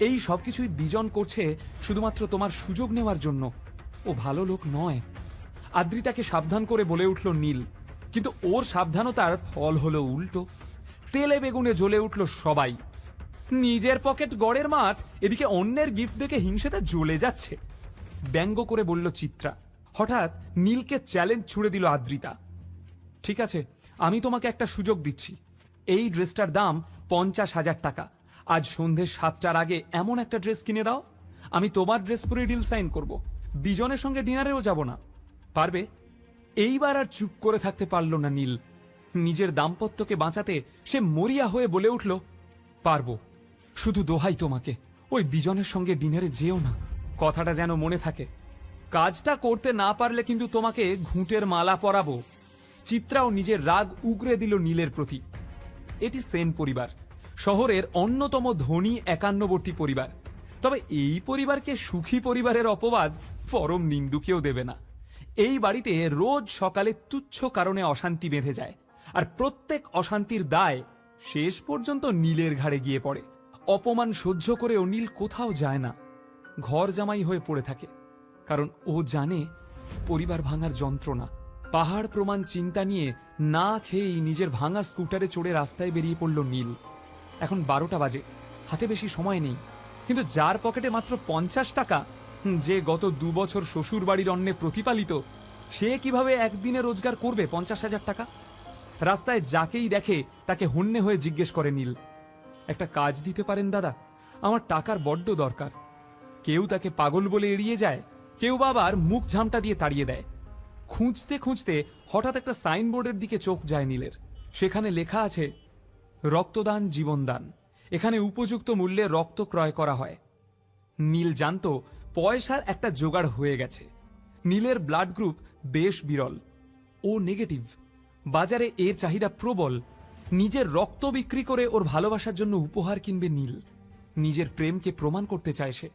এই সবকিছুই বিজন করছে শুধুমাত্র তোমার সুযোগ নেওয়ার জন্য। ও ভালো লোক নয়। আদ্রিতাকে সাবধান করে বলে উঠল নীল, কিন্তু ওর সাবধানতার ফল হলো উল্টো। তেলে বেগুনে জ্বলে উঠল সবাই। নিজের পকেট গড়ের মাঠ, এদিকে অন্যের গিফট দেখে হিংসেতে জ্বলে যাচ্ছে। ব্যঙ্গ করে বলল চিত্রা। হঠাৎ নীলকে চ্যালেঞ্জ ছুড়ে দিল আদ্রিতা। ঠিক আছে, আমি তোমাকে একটা সুযোগ দিচ্ছি। এই ড্রেসটার দাম 50,000 টাকা। আজ সন্ধে 7টার আগে এমন একটা ড্রেস কিনে দাও, আমি তোমার ড্রেস পরে ডিল সাইন করব। বিজনের সঙ্গে ডিনারেও যাব না। পারবে? এইবার আর চুপ করে থাকতে পারল না নীল। নিজের দাম্পত্যকে বাঁচাতে সে মরিয়া হয়ে বলে উঠল, পারবো। শুধু দোহাই তোমাকে, ওই বিজনের সঙ্গে ডিনারে যেও না। কথাটা যেন মনে থাকে। কাজটা করতে না পারলে কিন্তু তোমাকে ঘুঁটের মালা পরাবো। চিত্রাও নিজের রাগ উগরে দিল নীলের প্রতি। এটি সেন পরিবার, শহরের অন্যতম ধনী একান্নবর্তী পরিবার। তবে এই পরিবারকে সুখী পরিবারের অপবাদ পরম নিন্দুকেও দেবে না। এই বাড়িতে রোজ সকালে তুচ্ছ কারণে অশান্তি বেঁধে যায়, আর প্রত্যেক অশান্তির দায় শেষ পর্যন্ত নীলের ঘাড়ে গিয়ে পড়ে। অপমান সহ্য করেও নীল কোথাও যায় না, ঘর জামাই হয়ে পড়ে থাকে। কারণ ও জানে পরিবার ভাঙার যন্ত্রণা। পাহাড় প্রমাণ চিন্তা নিয়ে না খেয়েই নিজের ভাঙা স্কুটারে চড়ে রাস্তায় বেরিয়ে পড়ল নীল। এখন 12টা বাজে, হাতে বেশি সময় নেই। কিন্তু যার পকেটে মাত্র 50 টাকা, যে গত 2 বছর শ্বশুর বাড়ির অন্নে প্রতিপালিত, সে কিভাবে একদিনে রোজগার করবে 50,000 টাকা? রাস্তায় যাকেই দেখে তাকে হন্যে হয়ে জিজ্ঞেস করে নীল, একটা কাজ দিতে পারেন দাদা? আমার টাকার বড্ড দরকার। কেউ তাকে পাগল বলে এড়িয়ে যায়, কেউ বা আবার মুখ ঝামটা দিয়ে তাড়িয়ে দেয়। খুঁজতে খুঁজতে হঠাৎ একটা সাইনবোর্ডের দিকে চোখ যায় নীলের। সেখানে লেখা আছে, রক্তদান জীবনদান। এখানে উপযুক্ত মূল্যে রক্ত ক্রয় করা হয়। নীল জানতো পয়সার একটা জোগাড় হয়ে গেছে। নীলের ব্লাড গ্রুপ বেশ বিরল, ও নেগেটিভ। বাজারে এর চাহিদা প্রবল। নিজের রক্ত বিক্রি করে ওর ভালোবাসার জন্য উপহার কিনবে নীল। নিজের প্রেমকে প্রমাণ করতে চায় সে।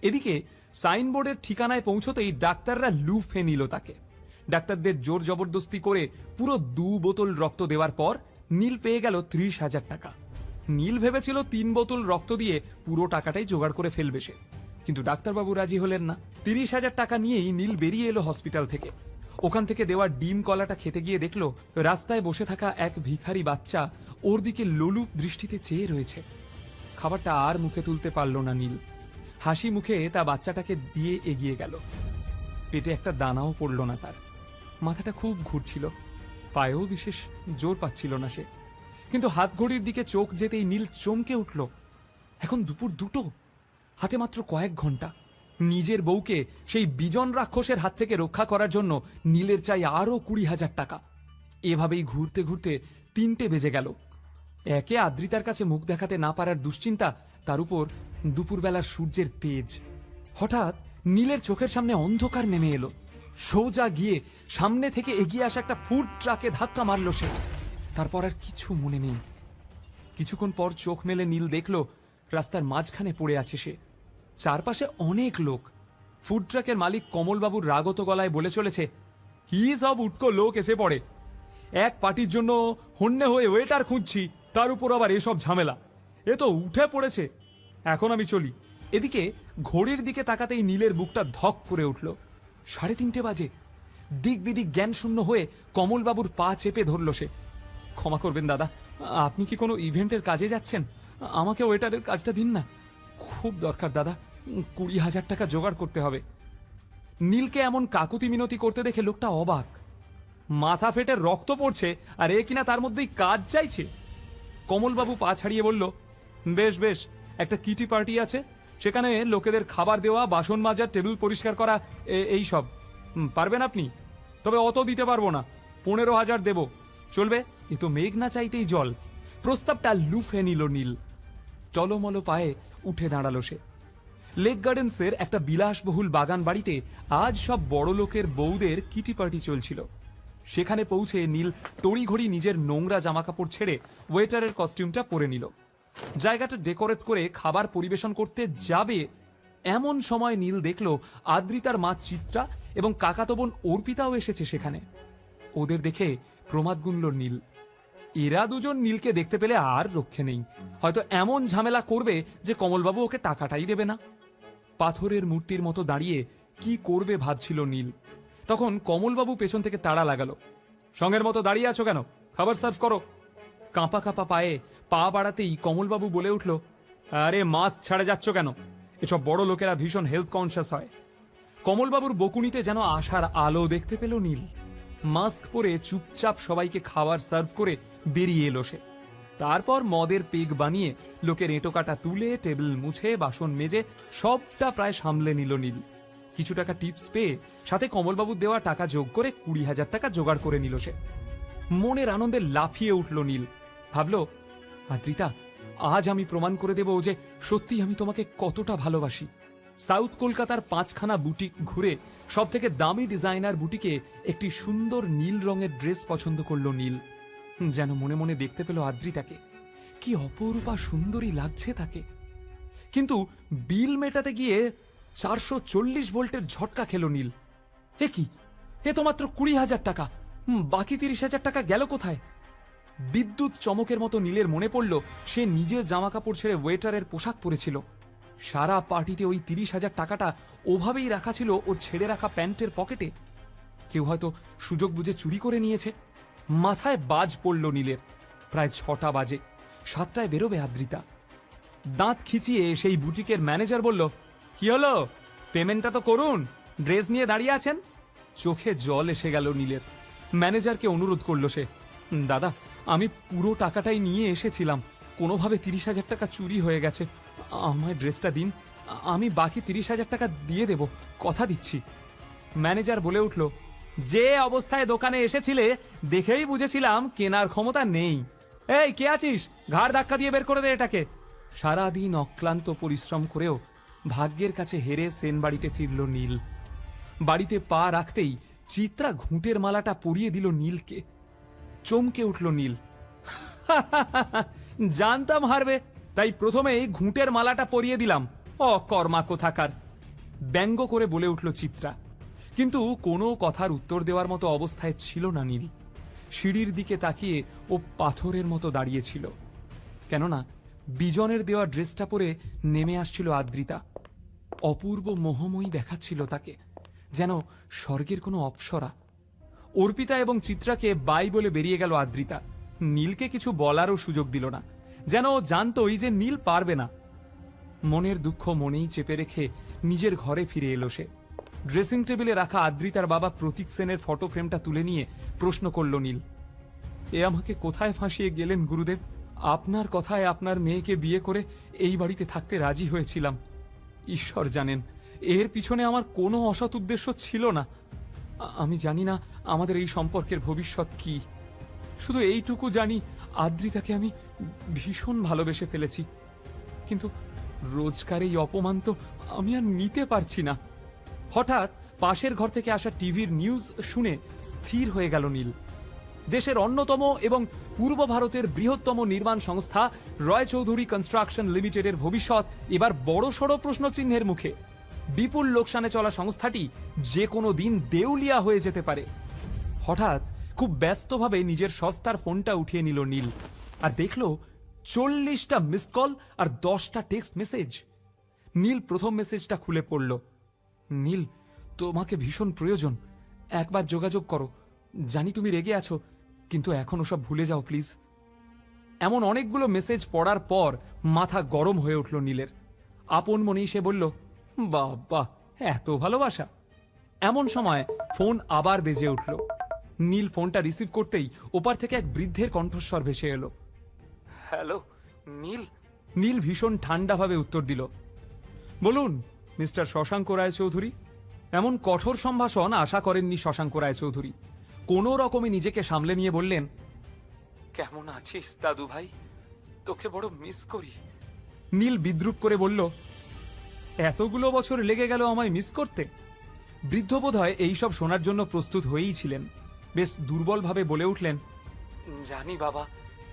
এদিকে সাইনবোর্ডের ঠিকানায় পৌঁছতেই ডাক্তাররা লুফে নিল তাকে। ডাক্তারদের জোর জবরদস্তি করে পুরো 2 বোতল রক্ত দেওয়ার পর নীল পেয়ে গেল 30,000 টাকা। নীল ভেবেছিল 3 বোতল রক্ত দিয়ে পুরো টাকাটাই জোগাড় করে ফেলবে সে, কিন্তু ডাক্তারবাবু রাজি হলেন না। 30,000 টাকা নিয়েই নীল বেরিয়ে এলো হসপিটাল থেকে। ওখান থেকে দেওয়া ডিম কলাটা খেতে গিয়ে দেখল রাস্তায় বসে থাকা এক ভিখারি বাচ্চা ওর দিকে লোলুপ দৃষ্টিতে চেয়ে রয়েছে। খাবারটা আর মুখে তুলতে পারল না নীল। হাসি মুখে তা বাচ্চাটাকে দিয়ে এগিয়ে গেল। পেটে একটা দানাও পড়ল না তার। মাথাটা খুব ঘুরছিল, পায়েও বিশেষ জোর পাচ্ছিল না সে। কিন্তু হাত ঘড়ির দিকে চোখ যেতেই নীল চমকে উঠল। এখন দুপুর 2টো, হাতে মাত্র কয়েক ঘন্টা। নিজের বউকে সেই বিজন রাক্ষসের হাত থেকে রক্ষা করার জন্য নীলের চাই আরো 20,000 টাকা। এভাবেই ঘুরতে ঘুরতে 3টে বেজে গেল। একে আদ্রিতার কাছে মুখ দেখাতে না পারার দুশ্চিন্তা, তার উপর দুপুরবেলার সূর্যের তেজ। হঠাৎ নীলের চোখের সামনে অন্ধকার নেমে এলো। সোজা গিয়ে সামনে থেকে এগিয়ে আসা একটা ফুড ট্রাকে ধাক্কা মারল সে। তারপর আর কিছু মনে নেই। কিছুক্ষণ পর চোখ মেলে নীল দেখল রাস্তার মাঝখানে পড়ে আছে সে। চারপাশে অনেক লোক। ফুড ট্রাকের মালিক কমলবাবুর রাগত গলায় বলে চলেছে, কি সব উটকো লোক এসে পড়ে। এক পার্টির জন্য হন্যে হয়ে ওয়েটার খুঁজছি, তার উপর আবার এসব ঝামেলা। এ তো উঠে পড়েছে। এখন আমি চলি। এদিকে ঘড়ির দিকে তাকাতেই নীলের বুকটা ধক করে উঠল। 3:30 বাজে। দিক বিদিক জ্ঞান শূন্য হয়ে কমলবাবুর পা চেপে ধরল সে। ক্ষমা করবেন দাদা, আপনি কি কোনো ইভেন্টের কাজে যাচ্ছেন? আমাকে ওয়েটারের কাজটা দিন না, খুব দরকার দাদা। 20,000 টাকা জোগাড় করতে হবে। নীলকে এমন কাকুতি মিনতি করতে দেখে লোকটা অবাক। মাথা ফেটে রক্ত পড়ছে, আর এ কিনা তার মধ্যেই কাজ চাইছে। কমলবাবু পা ছাড়িয়ে বলল, বেশ বেশ, একটা কিটি পার্টি আছে, সেখানে লোকেদের খাবার দেওয়া, বাসন মাজা, টেবিল পরিষ্কার করা, এই সব পারবেন আপনি? তবে অত দিতে পারবো না, 15,000 দেব, চলবে? এ তো মেঘ না চাইতেই জল। প্রস্তাবটা লুফে নিল নীল। টলমল পায়ে উঠে দাঁড়ালো সে। লেক গার্ডেন্সের একটা বিলাসবহুল বাগান বাড়িতে আজ সব বড় লোকের বউদের কিটি পার্টি চলছিল। সেখানে পৌঁছে নীল তড়িঘড়ি নিজের নোংরা জামাকাপড় ছেড়ে ওয়েটারের কস্টিউমটা পরে নিল। জায়গাটা ডেকোরেট করে খাবার পরিবেশন করতে যাবে এমন সময় নীল দেখল আদ্রিতার মা চিত্রা এবং কাকাতো বোন অর্পিতাও এসেছে সেখানে। ওদের দেখে প্রমাদ গুনল নীল। এরা দুজন নীলকে দেখতে পেলে আর রক্ষে নেই, হয়তো এমন ঝামেলা করবে যে কমলবাবু ওকে টাকাটাই দেবে না। পাথরের মূর্তির মতো দাঁড়িয়ে কি করবে ভাবছিল নীল। তখন কমলবাবু পেছন থেকে তাড়া লাগালো। সঙ্গের মতো দাঁড়িয়ে আছো কেন? খাবার সার্ভ করো। কাঁপা কাঁপা পায়ে পা বাড়াতেই কমলবাবু বলে উঠল, আরে মাস্ক ছাড়ে যাচ্ছ কেন? এসব বড় লোকেরা ভীষণ হেলথ কনসিয়াস হয়। কমলবাবুর বকুনিতে যেন আশার আলো দেখতে পেল নীল। মাস্ক পরে চুপচাপ সবাইকে খাবার সার্ভ করে বেরিয়ে এলো সে। তারপর মদের পেগ বানিয়ে লোকের এঁটো কাটা তুলে টেবিল মুছে বাসন মেজে সবটা প্রায় সামলে নিল নীল। কিছু টাকা টিপস পেয়ে সাথে কমলবাবুর দেওয়া টাকা যোগ করে 20,000 টাকা জোগাড় করে নিল সে। মনের আনন্দে লাফিয়ে উঠল নীল। ভাবল, আদ্রিতা, আজ আমি প্রমাণ করে দেব যে সত্যি আমি তোমাকে কতটা ভালোবাসি। সাউথ কলকাতার 5খানা বুটিক ঘুরে সব থেকে দামি ডিজাইনার বুটিকে একটি সুন্দর নীল রঙের ড্রেস পছন্দ করলো নীল। যেন মনে মনে দেখতে পেল আদ্রিতাকে, কি অপরূপা সুন্দরী লাগছে তাকে। কিন্তু বিল মেটাতে গিয়ে 440 ভোল্টের ঝটকা খেল নীল। এ কি, এ তো মাত্র 20,000 টাকা, বাকি 30,000 টাকা গেল কোথায়? বিদ্যুৎ চমকের মতো নীলের মনে পড়ল সে নিজের জামা কাপড় ছেড়ে ওয়েটারের পোশাক পরেছিল। সারা পার্টিতে ওই 30,000 টাকাটা ওভাবেই রাখা ছিল ওর ছেড়ে রাখা প্যান্টের পকেটে। কেউ হয়তো সুযোগ বুঝে চুরি করে নিয়েছে। মাথায় বাজ পড়ল নীলের। প্রায় 6টা বাজে, 7টায় বেরোবে আদ্রিতা। দাঁত খিচিয়ে সেই বুটিকের ম্যানেজার বলল, কি হলো, পেমেন্টটা তো করুন, ড্রেস নিয়ে দাঁড়িয়ে আছেন। চোখে জল এসে গেল নীলের। ম্যানেজারকে অনুরোধ করলো সে, দাদা, আমি পুরো টাকাটাই নিয়ে এসেছিলাম, কোনোভাবে 30,000 টাকা চুরি হয়ে গেছে, আমায় ড্রেসটা দিন, আমি বাকি 30,000 টাকা দিয়ে দেব, কথা দিচ্ছি। ম্যানেজার বলে উঠল, যে অবস্থায় দোকানে এসেছিলে দেখেই বুঝেছিলাম কেনার ক্ষমতা নেই। এই কে আছিস, ঘাড় ধাক্কা দিয়ে বের করে দে এটাকে। সারাদিন অক্লান্ত পরিশ্রম করেও ভাগ্যের কাছে হেরে সেন বাড়িতে ফিরল নীল। বাড়িতে পা রাখতেই চিত্রা ঘুঁটের মালাটা পরিয়ে দিল নীলকে। চমকে উঠল নীল। জানতাম হারবে, তাই প্রথমেই ঘুঁটের মালাটা পরিয়ে দিলাম, অকর্মা কোথাকার। ব্যঙ্গ করে বলে উঠল চিত্রা। কিন্তু কোনো কথার উত্তর দেওয়ার মতো অবস্থায় ছিল না নীল। সিঁড়ির দিকে তাকিয়ে ও পাথরের মতো দাঁড়িয়েছিল। কেননা বিজনের দেওয়া ড্রেসটা পরে নেমে আসছিল আদ্রিতা। অপূর্ব মোহময়ী দেখাচ্ছিল তাকে, যেন স্বর্গের কোনো অপ্সরা। অর্পিতা এবং চিত্রাকে বাই বলে বেরিয়ে গেল আদ্রিতা। নীলকে কিছু বলারও সুযোগ দিল না, যেন জানতই যে নীল পারবে না। মনের দুঃখ মনেই চেপে রেখে নিজের ঘরে ফিরে এলো সে। ড্রেসিং টেবিলে রাখা আদ্রিতার বাবা প্রতীক সেনের ফটো ফ্রেমটা তুলে নিয়ে প্রশ্ন করল নীল, এ আমাকে কোথায় ফাঁসিয়ে গেলেন গুরুদেব? আপনার কথায় আপনার মেয়েকে বিয়ে করে এই বাড়িতে থাকতে রাজি হয়েছিলাম। ঈশ্বর জানেন, এর পিছনে আমার কোনো অসৎ উদ্দেশ্য ছিল না। আমি জানি না আমাদের এই সম্পর্কের ভবিষ্যৎ কি। শুধু এইটুকু জানি, আদ্রিতাকে আমি ভীষণ ভালোবেসে ফেলেছি। কিন্তু রোজকার এই অপমান তো আমি আর নিতে পারছি না। হঠাৎ পাশের ঘর থেকে আসা টিভির নিউজ শুনে স্থির হয়ে গেল নীল। দেশের অন্যতম এবং পূর্ব ভারতের বৃহত্তম নির্মাণ সংস্থা রয় চৌধুরী কনস্ট্রাকশন লিমিটেডের ভবিষ্যৎ এবার বড়সড় প্রশ্নচিহ্নের মুখে। বিপুল লোকসানে চলা সংস্থাটি যে কোনো দিন দেউলিয়া হয়ে যেতে পারে। হঠাৎ খুব ব্যস্তভাবে নিজের সস্তার ফোনটা উঠিয়ে নিল নীল, আর দেখল 40টা মিসড কল আর 10টা টেক্সট মেসেজ। নীল প্রথম মেসেজটা খুলে পড়ল, নীল, তোমাকে ভীষণ প্রয়োজন, একবার যোগাযোগ করো। জানি তুমি রেগে আছো, কিন্তু এখন ওসব ভুলে যাও প্লিজ। এমন অনেকগুলো মেসেজ পড়ার পর মাথা গরম হয়ে উঠল নীলের। আপন মনেই সে বলল, বাবা, এত ভালোবাসা। এমন সময় ফোন আবার বেজে উঠল। নীল ফোনটা রিসিভ করতেই ওপার থেকে এক বৃদ্ধের কণ্ঠস্বর ভেসে এলো। হ্যালো নীল। নীল ভীষণ ঠান্ডাভাবে উত্তর দিল, বলুন মিস্টার শশাঙ্ক রায়চৌধুরী। এমন কঠোর সম্ভাষণ আশা করেননি শশাঙ্ক রায়চৌধুরী। কোনো রকমে নিজেকে সামলে নিয়ে বললেন, কেমন আছিস দাদু ভাই? তোকে বড় মিস করি। নীল বিদ্রুপ করে বলল, এতগুলো বছর লেগে গেল আমায় মিস করতে? বৃদ্ধ বোধহয় এইসব শোনার জন্য প্রস্তুত হয়েই ছিলেন। বেশ দুর্বলভাবে বলে উঠলেন, জানি বাবা,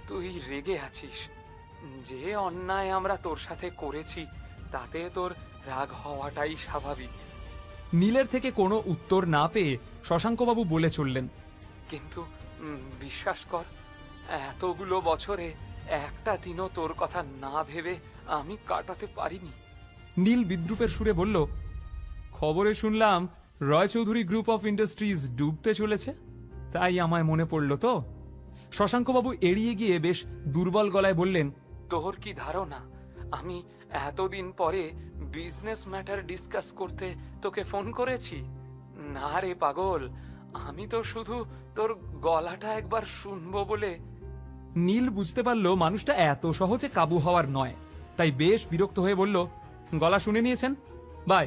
তুই রেগে আছিস। যে অন্যায় আমরা তোর সাথে করেছি তাতে তোর রাগ হওয়াটাই স্বাভাবিক। নীলের থেকে কোনো উত্তর না পেয়ে শশাঙ্কবাবু বলে চললেন, কিন্তু বিশ্বাস কর, এতগুলো বছরে একটা দিনও তোর কথা না ভেবে আমি কাটাতে পারিনি। নীল বিদ্রুপের সুরে বলল, খবরে শুনলাম রয় চৌধুরী গ্রুপ অফ ইন্ডাস্ট্রিজ ডুবতে চলেছে, তাই আমায় মনে পড়ল তো। শশাঙ্কবাবু এড়িয়ে গিয়ে বেশ দুর্বল গলায় বললেন, তোর কি ধারণা আমি এতদিন পরে বিজনেস ম্যাটার ডিসকাস করতে তোকে ফোন করেছি? না রে পাগল, আমি তো শুধু তোর গলাটা একবার শুনবো বলে। নীল বুঝতে পারল মানুষটা এত সহজে কাবু হওয়ার নয়, তাই বেশ বিরক্ত হয়ে বলল, গলা শুনে নিয়েছেন, বাই।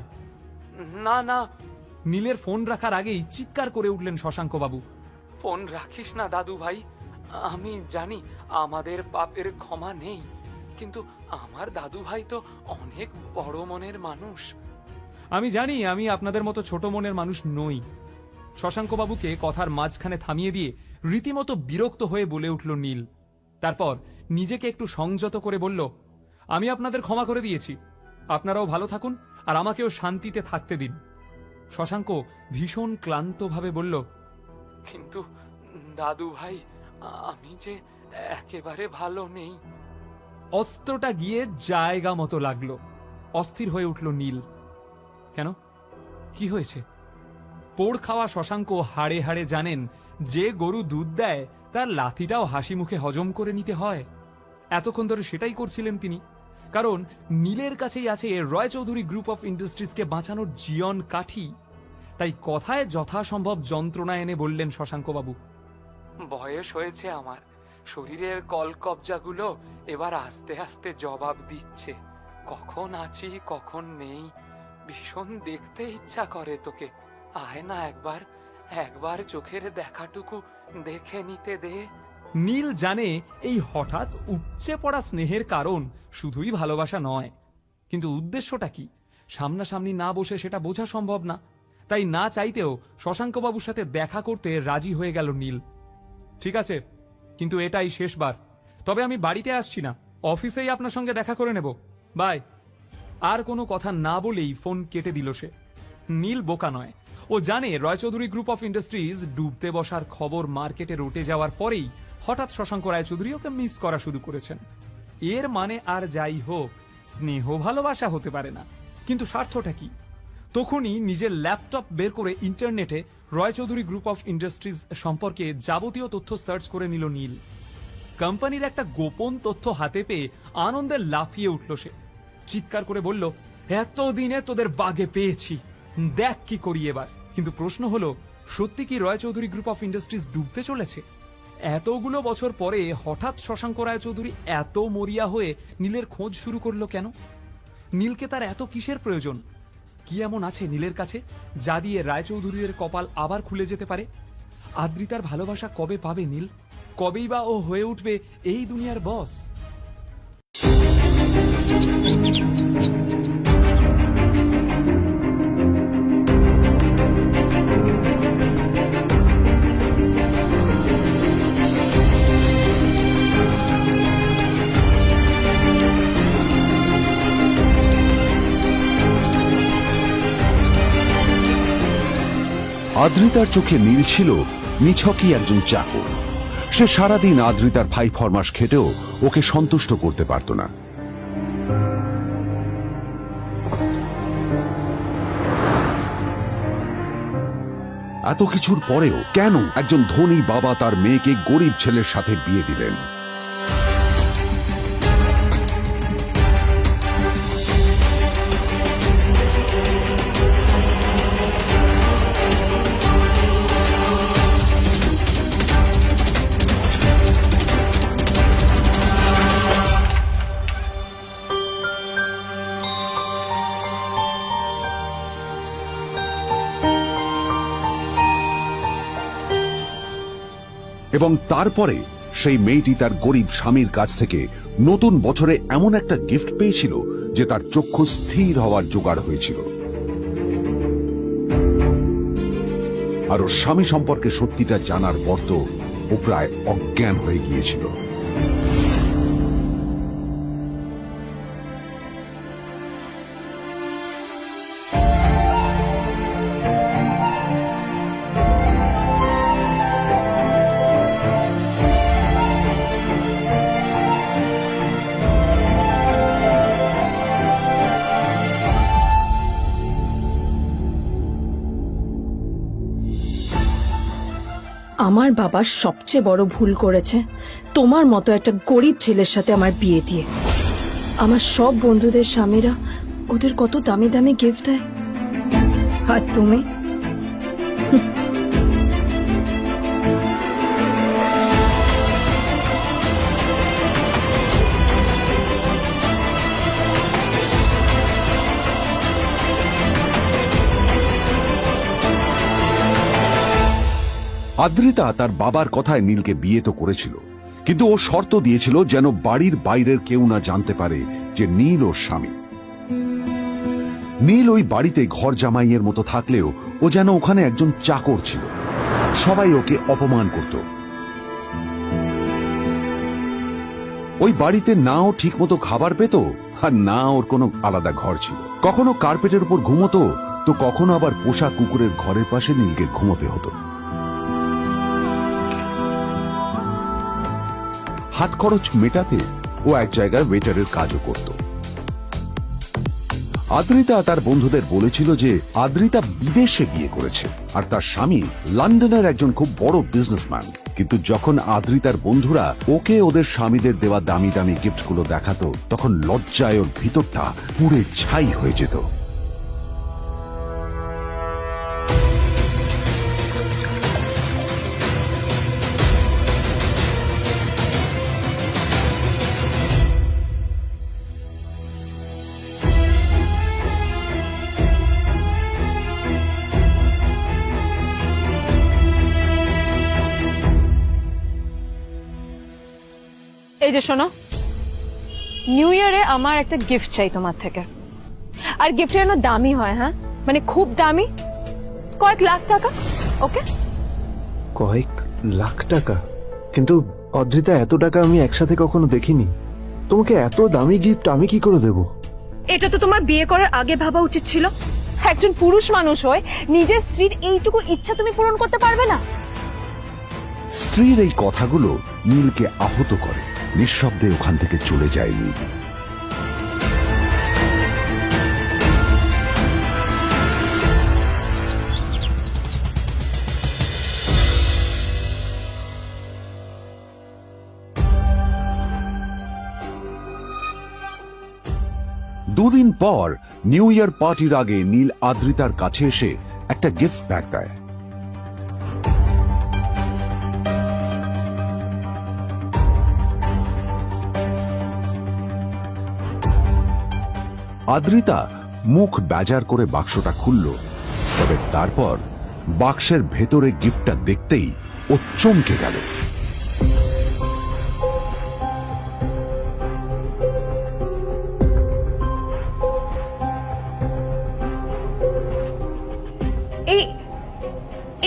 না না, নীলের ফোন রাখার আগেই চিৎকার করে উঠলেন শশাঙ্কবাবু, ফোন রাখিস না দাদু ভাই। আমি জানি আমাদের পাপের ক্ষমা নেই, কিন্তু আমার দাদু ভাই তো অনেক বড় মনের মানুষ। আমি জানি আমি আপনাদের মতো ছোট মনের মানুষ নই। শশাঙ্কবাবুকে কথার মাঝখানে থামিয়ে দিয়ে রীতিমতো বিরক্ত হয়ে বলে উঠল নীল। তারপর নিজেকে একটু সংযত করে বলল, আমি আপনাদের ক্ষমা করে দিয়েছি, আপনারাও ভালো থাকুন আর আমাকেও শান্তিতে থাকতে দিন। শশাঙ্ক ভীষণ ক্লান্তভাবে বলল, কিন্তু দাদু ভাই, আমি যে একেবারে ভালো নেই। অস্ত্রটা গিয়ে জায়গা মতো লাগলো। অস্থির হয়ে উঠল নীল। কেন, কি হয়েছে? পোড় খাওয়া শশাঙ্ক হাড়ে হাড়ে জানেন যে গরু দুধ দেয় তার লাথিটাও হাসি মুখে হজম করে নিতে হয়। এতক্ষণ ধরে সেটাই করছিলেন তিনি, কারণ নীলের কাছেই আছে রয় চৌধুরী গ্রুপ অফ ইন্ডাস্ট্রিজকে বাঁচানোর জীবন কাঠি। তাই কথায় যথাসম্ভব যন্ত্রণা এনে বললেন শশাঙ্কবাবু, বয়স হয়েছে আমার, শরীরের কলকবজাগুলো এবার আস্তে আস্তে জবাব দিচ্ছে। কখন আছি কখন নেই ভীষণ দেখতে ইচ্ছা করে তোকে। আয় না একবার, একবার চোখের দেখাটুকু দেখে নিতে দে। নীল জানে এই হঠাৎ উপচে পড়া স্নেহের কারণ শুধুই ভালোবাসা নয়, কিন্তু উদ্দেশ্যটা কি সামনাসামনি না বসে সেটা বোঝা সম্ভব না। তাই না চাইতেও শশাঙ্কবাবুর সাথে দেখা করতে রাজি হয়ে গেল নীল। ঠিক আছে, কিন্তু এটাই শেষবার। তবে আমি বাড়িতে আসছি না, অফিসেই আপনার সঙ্গে দেখা করে নেব, বাই। আর কোনো কথা না বলেই ফোন কেটে দিল সে। নীল বোকা নয়, ও জানে রয়চৌধুরী গ্রুপ অফ ইন্ডাস্ট্রিজ ডুবতে বসার খবর মার্কেটে রটে যাওয়ার পরেই হঠাৎ শশাঙ্ক রায়চৌধুরী ওকে মিস করা শুরু করেছেন। এর মানে আর যাই হোক, স্নেহ ভালোবাসা হতে পারে না, কিন্তু স্বার্থটা কি? তখনই নিজের ল্যাপটপ বের করে ইন্টারনেটে রয়চৌধুরী গ্রুপ অফ ইন্ডাস্ট্রিজ সম্পর্কে যাবতীয় তথ্য সার্চ করে নিল নীল। কোম্পানির একটা গোপন তথ্য হাতে পেয়ে আনন্দে লাফিয়ে উঠল সে। চিৎকার করে বলল, এতদিনে তোদের বাগে পেয়েছি, দেখ কি করি এবার। কিন্তু প্রশ্ন হলো, সত্যি কি রয়চৌধুরী গ্রুপ অফ ইন্ডাস্ট্রিজ ডুবতে চলেছে? এতগুলো বছর পরে হঠাৎ শশাঙ্ক রায়চৌধুরী এত মরিয়া হয়ে নীলের খোঁজ শুরু করলো কেন? নীলকে তার এত কিসের প্রয়োজন? কি এমন আছে নীলের কাছে যা দিয়ে রায়চৌধুরীর কপাল আবার খুলে যেতে পারে? আদ্রিতার ভালোবাসা কবে পাবে নীল? কবেই বা ও হয়ে উঠবে এই দুনিয়ার বস? আদ্রিতার চোখে নীল ছিল নিছকই একজন চাকর। সে সারাদিন আদ্রিতার ভাই ফরমাস খেটেও ওকে সন্তুষ্ট করতে পারত না। এত কিছুর পরেও কেন একজন ধনী বাবা তার মেয়েকে গরিব ছেলের সাথে বিয়ে দিলেন? এবং তারপরে সেই মেয়েটি তার গরিব স্বামীর কাছ থেকে নতুন বছরে এমন একটা গিফট পেয়েছিল যে তার চক্ষু স্থির হওয়ার জোগাড় হয়েছিল। আর ওর স্বামী সম্পর্কে সত্যিটা জানার পর তো ও প্রায় অজ্ঞান হয়ে গিয়েছিল। আমার বাবা সবচেয়ে বড় ভুল করেছে তোমার মতো একটা গরিব ছেলের সাথে আমার বিয়ে দিয়ে। আমার সব বন্ধুদের স্বামীরা ওদের কত দামি দামি গিফট দেয়, আর তুমি আদ্রিতা তার বাবার কথায় নীলকে বিয়ে তো করেছিল, কিন্তু ও শর্ত দিয়েছিল যেন বাড়ির বাইরের কেউ না জানতে পারে যে নীল ওর স্বামী। নীল ওই বাড়িতে ঘর জামাইয়ের মতো থাকলেও ও যেন ওখানে একজন চাকর ছিল। সবাই ওকে অপমান করত। ওই বাড়িতে না ও ঠিক মতো খাবার পেত, আর না ওর কোনো আলাদা ঘর ছিল। কখনো কার্পেটের উপর ঘুমোতো, তো কখনো আবার পোষা কুকুরের ঘরের পাশে নীলকে ঘুমোতে হতো। হাত খরচ মেটাতে ও এক জায়গায় ওয়েটারের কাজও করত। আদ্রিতা তার বন্ধুদের বলেছিল যে আদ্রিতা বিদেশে বিয়ে করেছে, আর তার স্বামী লন্ডনের একজন খুব বড় বিজনেসম্যান। কিন্তু যখন আদ্রিতার বন্ধুরা ওকে ওদের স্বামীদের দেওয়া দামি দামি গিফটগুলো দেখাতো, তখন লজ্জায় ওর ভিতরটা পুড়ে ছাই হয়ে যেত। এই যে শোনো, নিউ ইয়ারে আমার একটা গিফট চাই তোমার থেকে। আর গিফটটা যেন দামি হয়, হ্যাঁ, মানে খুব দামি, কয়েক লাখ টাকা। ওকে? কয়েক লাখ টাকা? কিন্তু অদ্রিতা, এত টাকা আমি একসাথে কখনো দেখিনি। তোমাকে এত দামি গিফট আমি কি করে দেব? এটা তো তোমার বিয়ে করার আগে ভাবা উচিত ছিল। একজন পুরুষ মানুষ হয়ে নিজের স্ত্রীর এইটুকু ইচ্ছা তুমি পূরণ করতে পারবে না? স্ত্রীর এই কথাগুলো নীলকে আহত করে। নিঃশব্দে ওখান থেকে চলে যায় নীল। দুদিন পর নিউ ইয়ার পার্টির আগে নীল আদ্রিতার কাছে এসে একটা গিফট ব্যাগ দেয়। আদ্রিতা মুখ বেজার করে বাক্সটা খুলল, তবে তারপর বাক্সের ভেতরে গিফটটা দেখতেই ও চমকে গেল।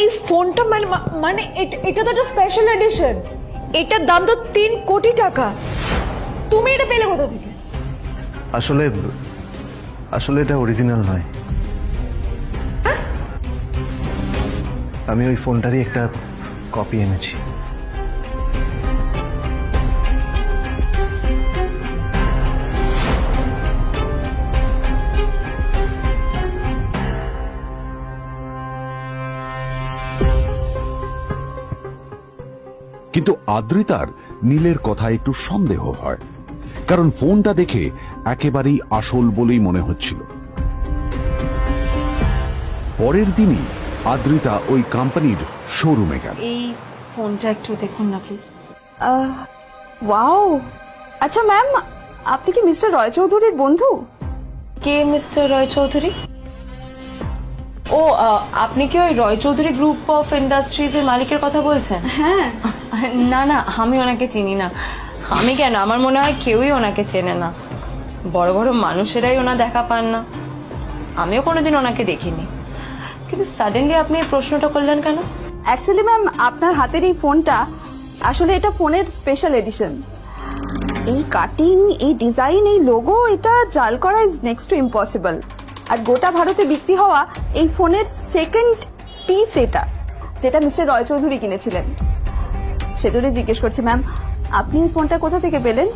এই ফোনটা মানে এটা তো একটা স্পেশাল এডিশন। এটার দাম তো 3 কোটি টাকা। তুমি এটা পেলে কোথা থেকে? আসলে এটা অরিজিনাল নয়। আমি ওই ফোনটারই একটা কপি এনেছি। কিন্তু আদ্রিতার নীলের কথা একটু সন্দেহ হয়, কারণ ফোনটা দেখে একেবারেই আসল বলেই মনে হচ্ছিল। পরের দিনই আদ্রিতা ওই কোম্পানির শোরুমে গেল। এই ফোনটা একটু দেখুন না প্লিজ। ওয়াও, আচ্ছা ম্যাম, আপনি কি মিস্টার রয় চৌধুরীর বন্ধু? কে মিস্টার রয় চৌধুরী? ও ও আপনি কি ওই রয় চৌধুরী গ্রুপ অফ ইন্ডাস্ট্রিজের মালিকের কথা বলছেন? হ্যাঁ। না না, আমি ওনাকে চিনি না। আমি কেন, আমার মনে হয় কেউই ওনাকে চেনে না। বড় বড় মানুষেরাই ওনা দেখা পান না। আমিও কোনোদিন ওনাকে দেখিনি, কিন্তু সাডেনলি আপনি এই প্রশ্নটা করলেন কেন? অ্যাকচুয়ালি ম্যাম, আপনার হাতের এই ফোনটা আসলে এটা ফোনের স্পেশাল এডিশন। এই কাটিং, এই ডিজাইন, এই লোগো, এটা জাল করা ইজ নেক্সট টু ইম্পসিবল। আর গোটা ভারতে বিক্রি হওয়া এই ফোনের সেকেন্ড পিস এটা, যেটা মিস্টার রয় চৌধুরী কিনেছিলেন। সেজন্য জিজ্ঞেস করছি ম্যাম, আপনি এই ফোনটা কোথা থেকে পেলেন?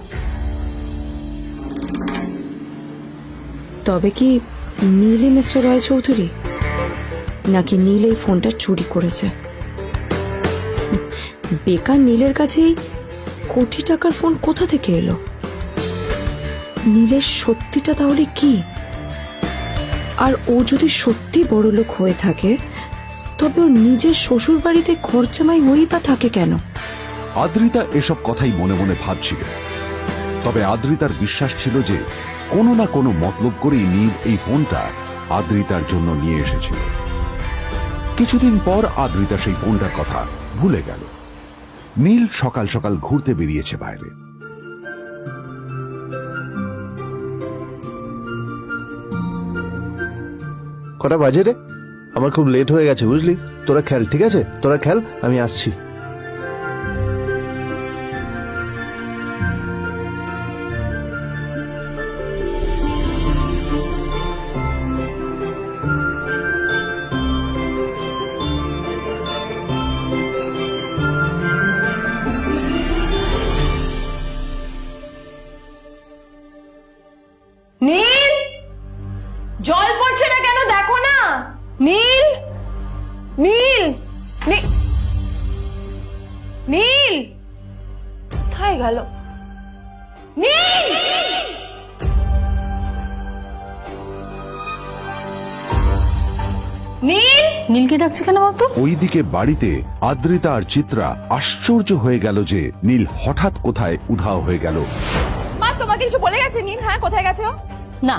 তবে কি নীলই মিস্টার রয় চৌধুরী, নাকি নীল এই ফোনটা চুরি করেছে? বেকার নীলের কাছেই কোটি টাকার ফোন কোথা থেকে এলো? নীলের সত্যিটা তাহলে কি? আর ও যদি সত্যি বড় লোক হয়ে থাকে, তবে ওর নিজের শ্বশুর বাড়িতে খরচামাই ওই বা থাকে কেন? আদ্রিতা এসব কথাই মনে মনে ভাবছিল। তবে আদ্রিতার বিশ্বাস ছিল যে কোনো না কোনো মতলব করেই নীল এই ফোনটা আদ্রিতার জন্য নিয়ে এসেছিল। কিছুদিন পর আদ্রিতা সেই ফোনটার কথা ভুলে গেল। নীল সকাল সকাল ঘুরতে বেরিয়েছে বাইরে। কটা বাজে রে? আমার খুব লেট হয়ে গেছে, বুঝলি? তোরা খেল, ঠিক আছে? তোরা খেল, আমি আসছি। নীল, জল পড়ছে না কেন? দেখো না। নীল, নীল, নীল কোথায় গেল? নীল, নীল, নীলকে ডাকছে কেন বলতো? ওইদিকে বাড়িতে আদ্রিতা আর চিত্রা আশ্চর্য হয়ে গেল যে নীল হঠাৎ কোথায় উধাও হয়ে গেল। মা তোমাকে কিছু বলে গেছে নীল? হ্যাঁ, কোথায় গেছে ও? না,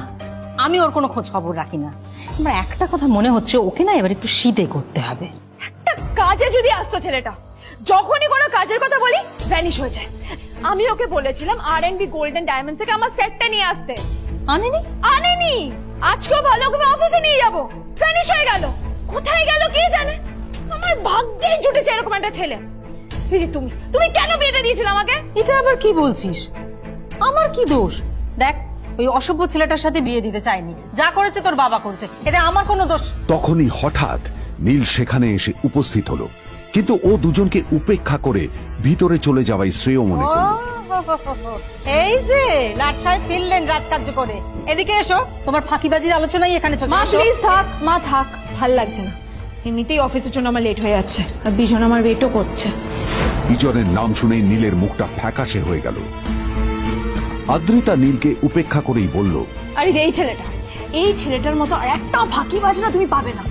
আমি ওর কোনো খোঁজ খবর রাখি না। আমার একটা কথা মনে হচ্ছে, ওকে না এবার একটু শীতে করতে হবে। একটা কাজে যদি আসতো ছেলেটা, যখনই কোনো কাজের কথা বলি ভ্যানিশ হয়ে যায়। আমি ওকে বলেছিলাম আর&বি গোল্ড এন্ড ডায়মন্ডস থেকে আমার সেটটা নিয়ে আসতে, আনেনি। আনেনি। আজকেও ভালো করে অফিসে নিয়ে যাবো, ভ্যানিশ হয়ে গেল। কোথায় গেল কে জানে? আমার ভাগ্যেই জুটেছে এরকম একটা ছেলে। দিদি, তুমি তুমি কেন বিয়েটা দিয়েছিলে আমাকে? এটা আবার কি বলছিস? আমার কি দোষ? দেখ, ওই অসভ্য ছেলেটার সাথে বিয়ে দিতে চাইনি। যা করেছে তোর বাবা করেছে, এটা আমার কোনো দোষ। তখনই হঠাৎ নীল সেখানে এসে উপস্থিত হলো, কিন্তু ও দুজনকে উপেক্ষা করে ভিতরে চলে যাওয়াই শ্রেয় মনে করল। এই যে লাট সাহেব ফিরলেন রাজকার্য করে। এদিকে এসো, তোমার ফাঁকিবাজির আলোচনাই এখানে চলছে। মা এসো। প্লিজ থাক, মা থাক, ভাল লাগছে না। এমনিতেই অফিসের জন্য আমার লেট হয়ে যাচ্ছে, আর বিজন আমার ওয়েটও করছে। বিজনের নাম শুনেই নীলের মুখটা ফ্যাকাশে হয়ে গেল। আদ্রিতা নীলকে উপেক্ষা করেই বলল, আরে যে এই ছেলেটার মতো আর একটা ফাঁকিবাজ না তুমি পাবে না।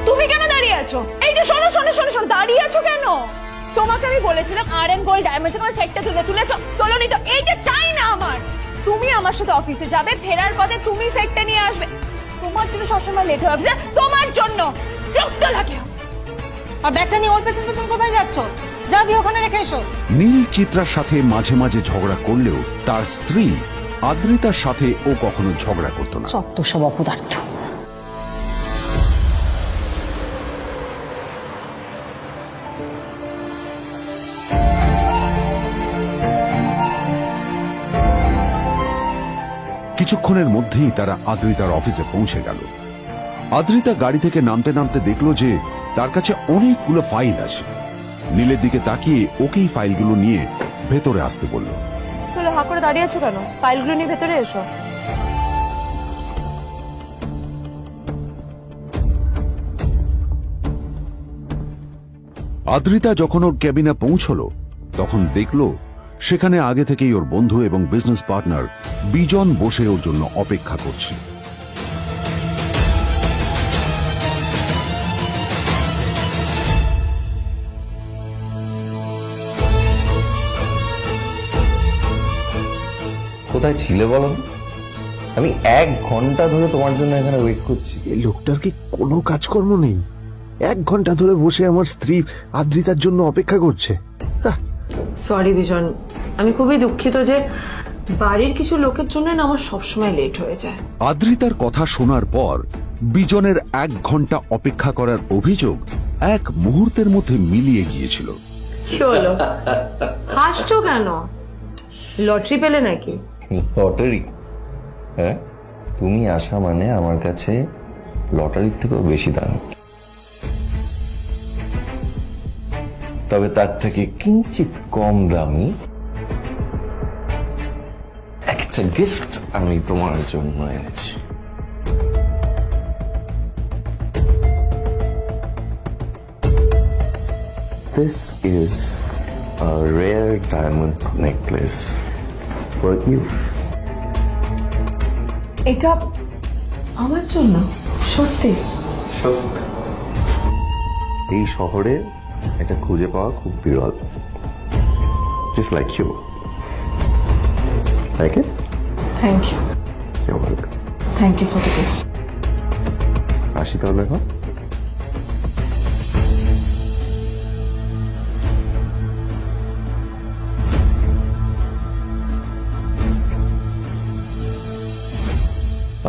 তুমি কেন দাঁড়িয়ে আছো? এই যে শোনো শোনো শোনো শোনো, দাঁড়িয়ে আছো কেন? তোমাকে আমি বলেছিলাম আর&গোল্ড ডায়মন্ডস থেকে সেটটা তুলেছো, তোলোনি তো। এইটা চাই না আমার। তুমি আমার সাথে অফিসে যাবে, ফেরার পথে তুমি সেটটা নিয়ে আসবে। তোমার জন্য সবসময় লেট হয়ে অফিসে, তোমার জন্য বিরক্ত লাগে। আর ব্যাগটা নিয়ে ওর পেছন পেছন কোথায় যাচ্ছ? যা দিয়ে ওখানে রেখে এসো। নীল চিত্রার সাথে মাঝে মাঝে ঝগড়া করলেও তার স্ত্রী আদ্রিতার সাথে ও কখনো ঝগড়া করত না। সত্য সব অপদার্থ। কিছুক্ষণের মধ্যেই তারা আদ্রিতার অফিসে পৌঁছে গেল। আদ্রিতা গাড়ি থেকে নামতে নামতে দেখলো যে তার কাছে অনেকগুলো ফাইল আছে। নীলের দিকে তাকিয়ে ওকেই ফাইলগুলো নিয়ে ভেতরে আসতে বলল। তাহলে হা করে দাঁড়িয়ে আছো কেন? ফাইলগুলো নিয়ে ভেতরে এসো। আদ্রিতা যখন ওর ক্যাবিনে পৌঁছলো, তখন দেখলো সেখানে আগে থেকেই ওর বন্ধু এবং বিজনেস পার্টনার বিজন বসে ওর জন্য অপেক্ষা করছে। কোথায় ছিলে বলো? আমি 1 ঘন্টা ধরে তোমার জন্য এখানে ওয়েট করছি। এই লোকটার কি কোনো কাজকর্ম নেই? 1 ঘন্টা ধরে বসে আমার স্ত্রী আদ্রিতার জন্য অপেক্ষা করছে। সরি বিজন, আমি খুবই দুঃখিত যে বাড়ির কিছু লোকের জন্য না আমার সবসময় লেট হয়ে যায়। আদ্রিতার কথা শোনার পর বিজনের 1 ঘন্টা অপেক্ষা করার অভিযোগ 1 মুহূর্তের মধ্যে মিলিয়ে গিয়েছিল। কি হলো, হাসছো কেন? লটারি পেলে নাকি? লটারি? হ্যাঁ, তুমি আসা মানে আমার কাছে লটারির থেকেও বেশি দাম। তবে তার থেকে কিঞ্চিত কম দামি একটা গিফট আমি তোমার জন্য এনেছি। This is a rare diamond necklace for you. এটা আমার জন্য? সত্যি? এই শহরে এটা খুঁজে পাওয়া খুব বিরল। Just like you. Like it? Thank you. You're welcome. Thank you for the gift. আসি তাহলে এখন।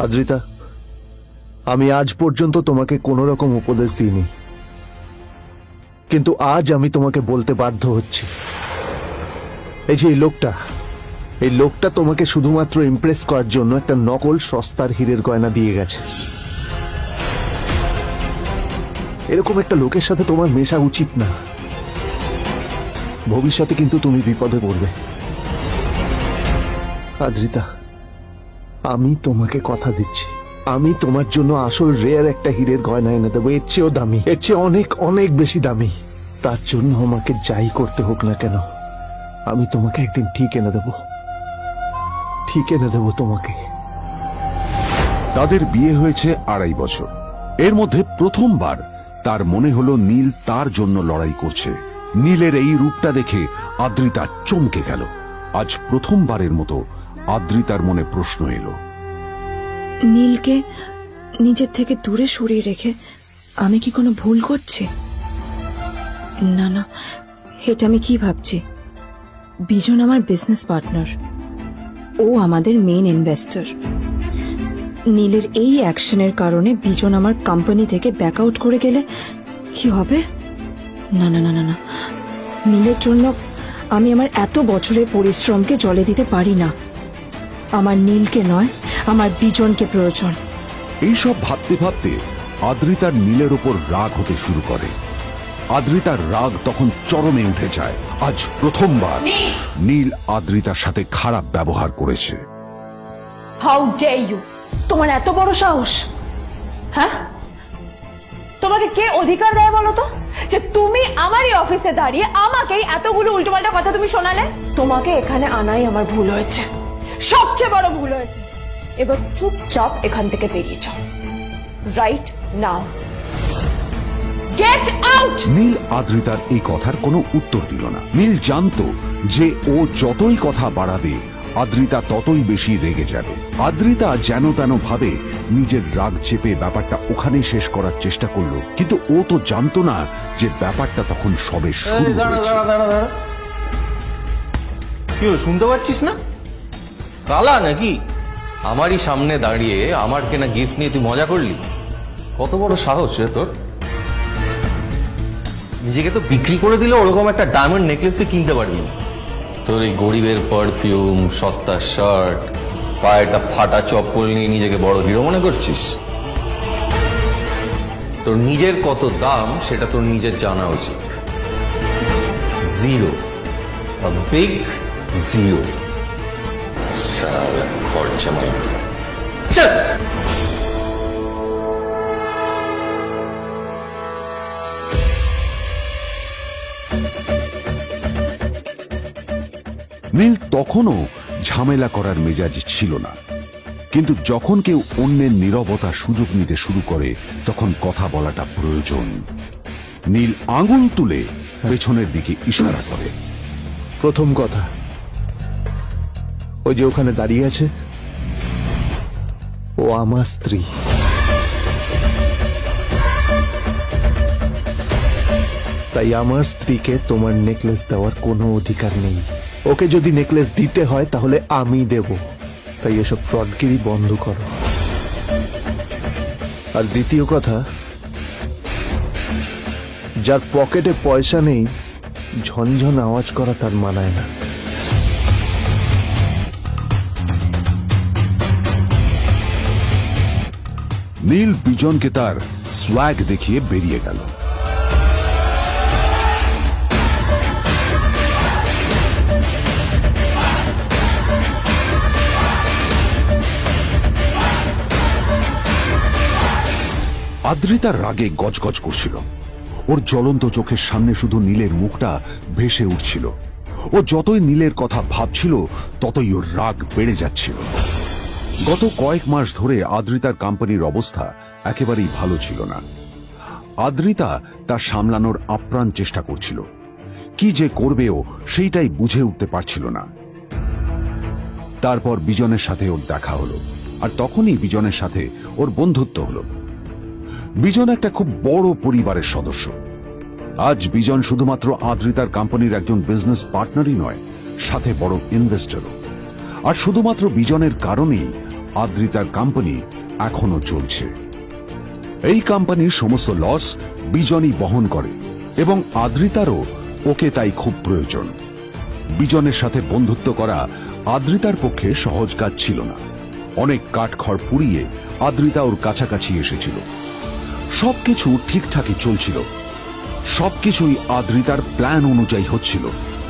আদ্রিতা, আমি আজ পর্যন্ত তোমাকে কোনো রকম উপদেশ দিইনি, কিন্তু আজ আমি তোমাকে বলতে বাধ্য হচ্ছি। এই যে এই লোকটা তোমাকে শুধুমাত্র ইমপ্রেস করার জন্য একটা নকল সস্তার হীরের গয়না দিয়ে গেছে। এরকম একটা লোকের সাথে তোমার মেশা উচিত না। ভবিষ্যতে কিন্তু তুমি বিপদে পড়বে। আদ্রিতা, আমি তোমাকে কথা দিচ্ছি, আমি তোমার জন্য আসল রেয়ার একটা হীরের গয়না এনে দেবো, এর চেয়েও দামি, এর চেয়ে অনেক অনেক বেশি দামি। তার জন্য আমাকে যাই করতে হোক না কেন, আমি তোমাকে একদিন ঠিক এনে দেবো, ঠিক এনে দেবো তোমাকে। তাদের বিয়ে হয়েছে 2.5 বছর। এর মধ্যে প্রথমবার তার মনে হলো নীল তার জন্য লড়াই করছে। নীলের এই রূপটা দেখে আদ্রিতা চমকে গেল। আজ প্রথমবারের মতো আদ্রিতার মনে প্রশ্ন এলো, নীলকে নিজের থেকে দূরে সরিয়ে রেখে আমি কি কোনো ভুল করছি? না না, এটা আমি কি ভাবছি? বিজন আমার বিজনেস পার্টনার, ও আমাদের মেইন ইনভেস্টর। নীলের এই অ্যাকশনের কারণে বিজন আমার কোম্পানি থেকে ব্যাক আউট করে গেলে কি হবে? না না না না না, নীলের জন্য আমি আমার এত বছরের পরিশ্রমকে জলে দিতে পারি না। আমার নীলকে নয়, আমার বিজনকে প্রয়োজন। এইসব ভাবতে ভাবতে আদ্রিতার নীলের ওপর রাগ হতে শুরু করে। আদ্রিতার রাগ তখন চরমে উঠে যায়। আজ প্রথমবার নীল আদ্রিতার সাথে খারাপ ব্যবহার করেছে। How dare you! তোমার এত বড় সাহস! হ্যাঁ, তোমাকে কে অধিকার দেয় বলো তো যে তুমি আমারই অফিসে দাঁড়িয়ে আমাকেই এতগুলো উল্টোপাল্টা কথা তুমি শোনালে? তোমাকে এখানে আনাই আমার ভুল হয়েছে, সবচেয়ে বড় ভুল হয়েছে। এবার চুপচাপ এখান থেকে বেরিয়ে যাও, right now. Get out! Neel আদ্রিতার এই কথার কোনো উত্তর দিল না। নীল জানতো যে ও যতই কথা বাড়াবে আদ্রিতা ততই বেশি রেগে যাবে। আদ্রিতা যেন তেন ভাবে নিজের রাগ চেপে ব্যাপারটা ওখানেই শেষ করার চেষ্টা করলো, কিন্তু ও তো জানতো না যে ব্যাপারটা তখন সবে শুরু হয়েছে। কি হলো, শুনতে পাচ্ছিস না? কালা নাকি? আমারই সামনে দাঁড়িয়ে আমার কেনা গিফট নিয়ে তুই মজা করলি? কত বড় সাহস রে তোর! নিজেকে তো বিক্রি করে দিলে ওরকম একটা ডায়মন্ড নেকলেস তুই কিনতে পারবি না। তোর এই গরিবের পারফিউম, সস্তা শার্ট, পায়ে একটা ফাটা চপ্পল নিয়ে নিজেকে বড় হিরো মনে করছিস? তোর নিজের কত দাম সেটা তোর নিজের জানা উচিত। Zero, big zero. সালা খরচা মাই। চল। নীল তখনও ঝামেলা করার মেজাজ ছিল না, কিন্তু যখন কেউ অন্যের নীরবতা সুযোগ নিতে শুরু করে তখন কথা বলাটা প্রয়োজন। নীল আঙুল তুলে পেছনের দিকে ইশারা করে। প্রথম কথা, ওই যে ওখানে দাঁড়িয়ে আছে আমার স্ত্রী। তাই আমার স্ত্রীকে তোমার নেকলেস দেওয়ার কোনো অধিকার নেই। ওকে যদি নেকলেস দিতে হয় তাহলে আমি দেব। তাই এসব ফ্রডগিরি বন্ধ করো। আর দ্বিতীয় কথা, যার পকেটে পয়সা নেই ঝনঝন আওয়াজ করা তার মানায় না। নীল বিজনকে তার সোয়াগ দেখিয়ে বেরিয়ে গেল। আদ্রিতার রাগে গজগজ করছিল। ওর জ্বলন্ত চোখের সামনে শুধু নীলের মুখটা ভেসে উঠছিল। ও যতই নীলের কথা ভাবছিল ততই ওর রাগ বেড়ে যাচ্ছিল। গত কয়েক মাস ধরে আদ্রিতার কোম্পানির অবস্থা একেবারেই ভালো ছিল না। আদ্রিতা তা সামলানোর আপ্রাণ চেষ্টা করছিল। কি যে করবেও সেইটাই বুঝে উঠতে পারছিল না। তারপর বিজনের সাথে ওর দেখা হলো, আর তখনই বিজনের সাথে ওর বন্ধুত্ব হলো। বিজন একটা খুব বড় পরিবারের সদস্য। আজ বিজন শুধুমাত্র আদ্রিতার কোম্পানির একজন বিজনেস পার্টনারই নয়, সাথে বড় ইনভেস্টরও। আর শুধুমাত্র বিজনের কারণেই আদ্রিতার কোম্পানি এখনো চলছে। এই কোম্পানির সমস্ত লস বিজনই বহন করে এবং আদ্রিতারও ওকে তাই খুব প্রয়োজন। বিজনের সাথে বন্ধুত্ব করা আদ্রিতার পক্ষে সহজ কাজ ছিল না। অনেক কাঠখড় পুড়িয়ে আদ্রিতা ওর কাছাকাছি এসেছিল। সবকিছু ঠিকঠাকই চলছিল, সবকিছুই আদ্রিতার প্ল্যান অনুযায়ী হচ্ছিল,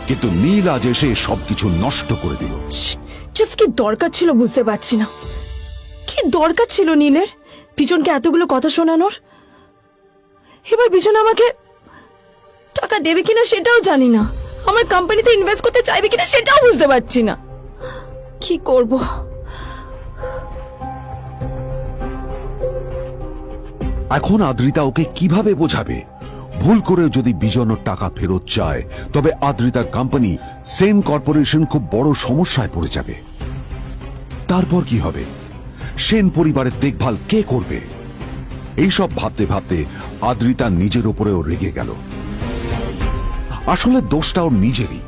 কিন্তু নীল আজ এসে সবকিছু নষ্ট করে দিল। জাস্ট কি দরকার ছিল বুঝতে পারছি না। কি দরকার ছিল নীলের বিজনকে এতগুলো কথা শোনানোর? এবার বিজন আমাকে টাকা দেবে কিনা সেটাও জানি না। আমার কোম্পানিতে ইনভেস্ট করতে চাইবে কিনা সেটাও বুঝতে পারছি না। কি করব? এখন আদ্রিতা ওকে কিভাবে বোঝাবে? ভুল করে যদি বিজন ওর টাকা ফেরত চায় তবে আদ্রিতার কোম্পানি সেন কর্পোরেশন খুব বড় সমস্যায় পড়ে যাবে। তারপর কি হবে? সেন পরিবারের দেখভাল কে করবে? এইসব ভাবতে ভাবতে আদ্রিতা নিজের উপরেও রেগে গেল। আসলে দোষটা ওর নিজেরই।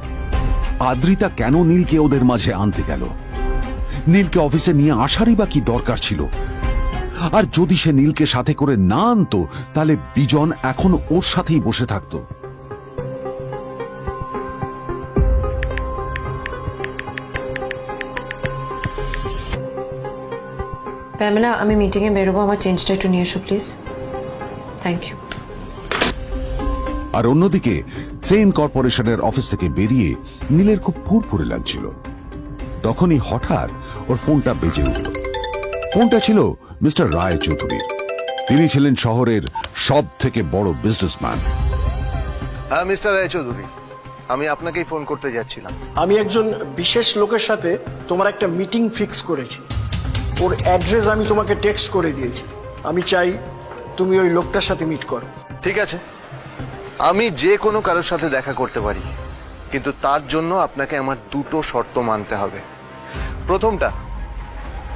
আদ্রিতা কেন নীলকে ওদের মাঝে আনতে গেল? নীলকে অফিসে নিয়ে আসারই বা কি দরকার ছিল? আর যদি সে নীলকে সাথে করে না আনতো তাহলে বিজন এখন ওর সাথেই বসে থাকতো। প্যামেলা, আমি মিটিংয়ে বেরোবো, আমার চেঞ্জটা একটু নিয়ে এসো প্লিজ। Thank you. আর অন্যদিকে সেন কর্পোরেশনের অফিস থেকে বেরিয়ে নীলের খুব ফুরফুরে লাগছিল। তখনই হঠাৎ ওর ফোনটা বেজে উঠল। ফোনটা ছিল মিস্টার রায় চৌধুরীর। তিনি ছিলেন শহরের সব থেকে বড় বিজনেসম্যান। হ্যাঁ মিস্টার রায় চৌধুরী, আমি আপনাকেই ফোন করতে যাচ্ছিলাম। আমি একজন বিশেষ লোকের সাথে তোমার একটা মিটিং ফিক্স করেছি। ওর অ্যাড্রেস আমি তোমাকে টেক্সট করে দিয়েছি। আমি চাই তুমি ওই লোকটার সাথে মিট করো। ঠিক আছে, আমি যে কোনো কারোর সাথে দেখা করতে পারি, কিন্তু তার জন্য আপনাকে আমার দুটো শর্ত মানতে হবে। প্রথমটা,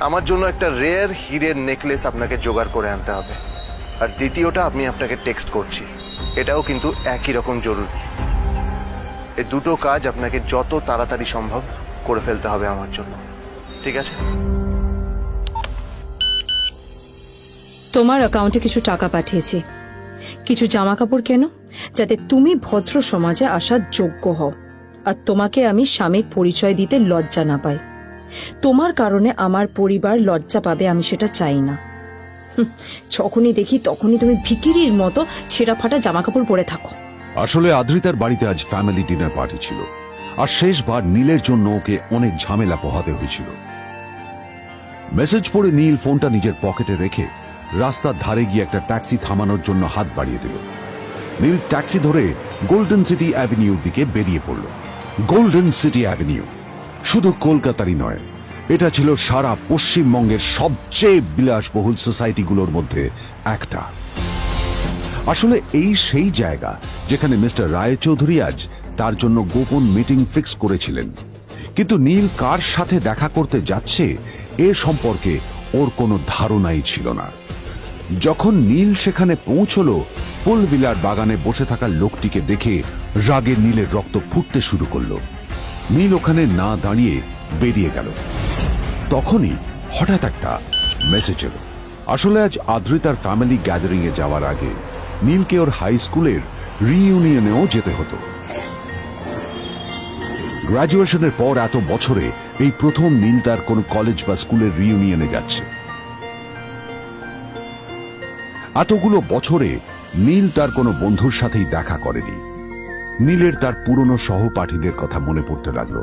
আমার জন্য একটা রেয়ার হীরের নেকলেস আপনাকে জোগাড় করে আনতে হবে। আর দ্বিতীয়টা, আমি আপনাকে টেক্সট করছি, এটাও কিন্তু একই রকম জরুরি। এই দুটো কাজ আপনাকে যত তাড়াতাড়ি সম্ভব করে ফেলতে হবে আমার জন্য, ঠিক আছে? তোমার অ্যাকাউন্টে কিছু টাকা পাঠিয়েছি। কিছু জামা কাপড় কেনো, যাতে তুমি ভদ্র সমাজে আসার যোগ্য হও, আর তোমাকে আমি স্বামীর পরিচয় দিতে লজ্জা না পাই। তোমার কারণে আমার পরিবার লজ্জা পাবে, আমি সেটা চাই না। যখনই দেখি তখনই তুমি ভিখিরির মতো ছেঁড়া ফাটা জামা কাপড় পরে থাকো। আসলে আদ্রিতার বাড়িতে আজ ফ্যামিলি ডিনার পার্টি ছিল, আর শেষবার নীলের জন্য ওকে অনেক ঝামেলা পোহাতে হয়েছিল। মেসেজ পড়ে নীল ফোনটা নিজের পকেটে রেখে রাস্তার ধারে গিয়ে একটা ট্যাক্সি থামানোর জন্য হাত বাড়িয়ে দিল। নীল ট্যাক্সি ধরে গোল্ডেন সিটি অ্যাভিনিউর দিকে বেরিয়ে পড়ল। গোল্ডেন সিটি অ্যাভিনিউ শুধু কলকাতারই নয়, এটা ছিল সারা পশ্চিমবঙ্গের সবচেয়ে বিলাসবহুল সোসাইটিগুলোর মধ্যে একটা। আসলে এই সেই জায়গা যেখানে মিস্টার রায় চৌধুরী আজ তার জন্য গোপন মিটিং ফিক্স করেছিলেন। কিন্তু নীল কার সাথে দেখা করতে যাচ্ছে এ সম্পর্কে ওর কোনো ধারণাই ছিল না। যখন নীল সেখানে পৌঁছলো, পুলভিলার বাগানে বসে থাকা লোকটিকে দেখে রাগে নীলের রক্ত ফুটতে শুরু করলো। নীল ওখানে না দাঁড়িয়ে বেরিয়ে গেল। তখনই হঠাৎ একটা মেসেজ এলো। আসলে আজ আদ্রিতার ফ্যামিলি গ্যাদারিং এ যাওয়ার আগে নীলকে ওর হাই স্কুলের রিইউনিয়নেও যেতে হতো। গ্র্যাজুয়েশনের পর এত বছরে এই প্রথম নীল তার কোন কলেজ বা স্কুলের রিইউনিয়নে যাচ্ছে। এতগুলো বছরে নীল তার কোনো বন্ধুর সাথেই দেখা করেনি। নীলের তার পুরনো সহপাঠীদের কথা মনে পড়তে লাগলো,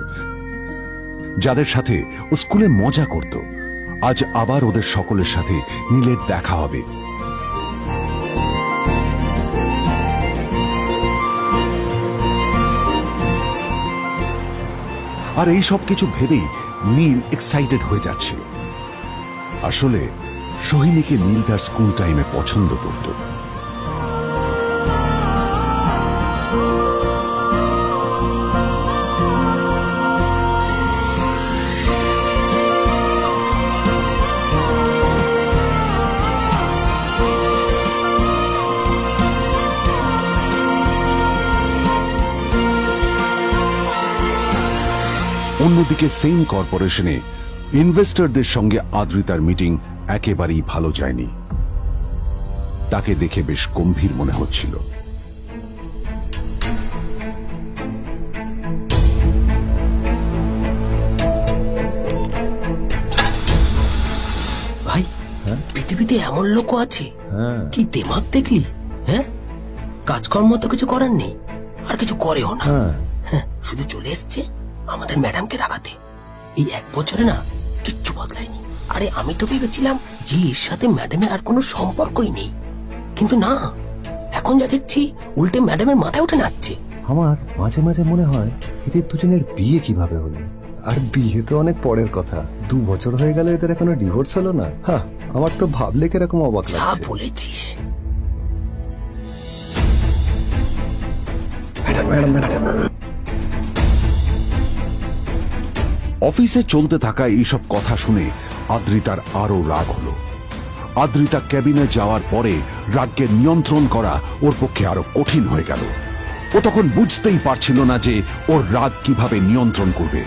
যাদের সাথে ও স্কুলে মজা করত। আজ আবার ওদের সকলের সাথে নীলের দেখা হবে। আর এই সব কিছু ভেবেই নীল এক্সাইটেড হয়ে যাচ্ছিল। আসলে সোহিনীকে নীল তার স্কুল টাইমে পছন্দ করত। অন্যদিকে সেম কর্পোরেশনে ইনভেস্টরদের সঙ্গে আদ্রিতার মিটিং একেবারেই ভালো যায়নি। তাকে দেখে বেশ গম্ভীর মনে হচ্ছিল। ভাই, পৃথিবীতে এমন লোকও আছে, কি দেমাগ দেখলি? হ্যাঁ, কাজকর্ম তো কিছু করার নেই, আর কিছু করেও না। হ্যাঁ, শুধু চলে এসছে আমাদের ম্যাডামকে রাখাতে। এই 1 বছরে না কিচ্ছু বদলায়নি। আরে আমি তো ভেবেছিলাম যে এর সাথে ম্যাডামের আর কোনো সম্পর্কই নেই, কিন্তু না, এখন যা দেখছি উল্টে ম্যাডামের মাথায় উঠে নাচছে। আমার মাঝে মাঝে মনে হয় এদের দুজনের বিয়ে কিভাবে হলো। আর বিয়ে তো অনেক পরের কথা, 2 বছর হয়ে গেল এদের এখনো ডিভোর্স হলো না। হ্যাঁ, আমার তো ভাবলে কিরকম অবাক যা লাগছে। বলেছিস। অফিসে চলতে থাকা এইসব কথা শুনে আদ্রিতার আরো রাগ হলো। আদ্রিতা ক্যাবিনে যাওয়ার পরে রাগকে নিয়ন্ত্রণ করা ওর পক্ষে আরো কঠিন হয়ে গেল। ও তখন বুঝতেই পারছিল না যে ওর রাগ কিভাবে নিয়ন্ত্রণ করবে।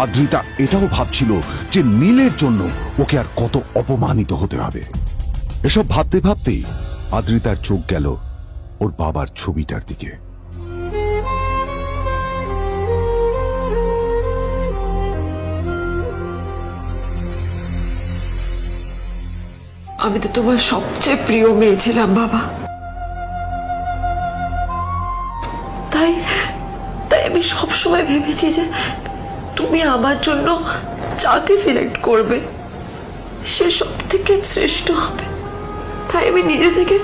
আদ্রিতা এটাও ভাবছিল যে নীলের জন্য ওকে আর কত অপমানিত হতে হবে। এসব ভাবতে ভাবতেই আদ্রিতার চোখ গেল ওর বাবার ছবিটার দিকে। আমি তো তোমার সবচেয়ে প্রিয় মেয়ে ছিলাম বাবা। তাই তাই আমি সবসময় ভেবেছি যে তুমি আমার জন্য যাকে সিলেক্ট করবে সে সব থেকে শ্রেষ্ঠ হবে। তাই আমি নিজে থেকে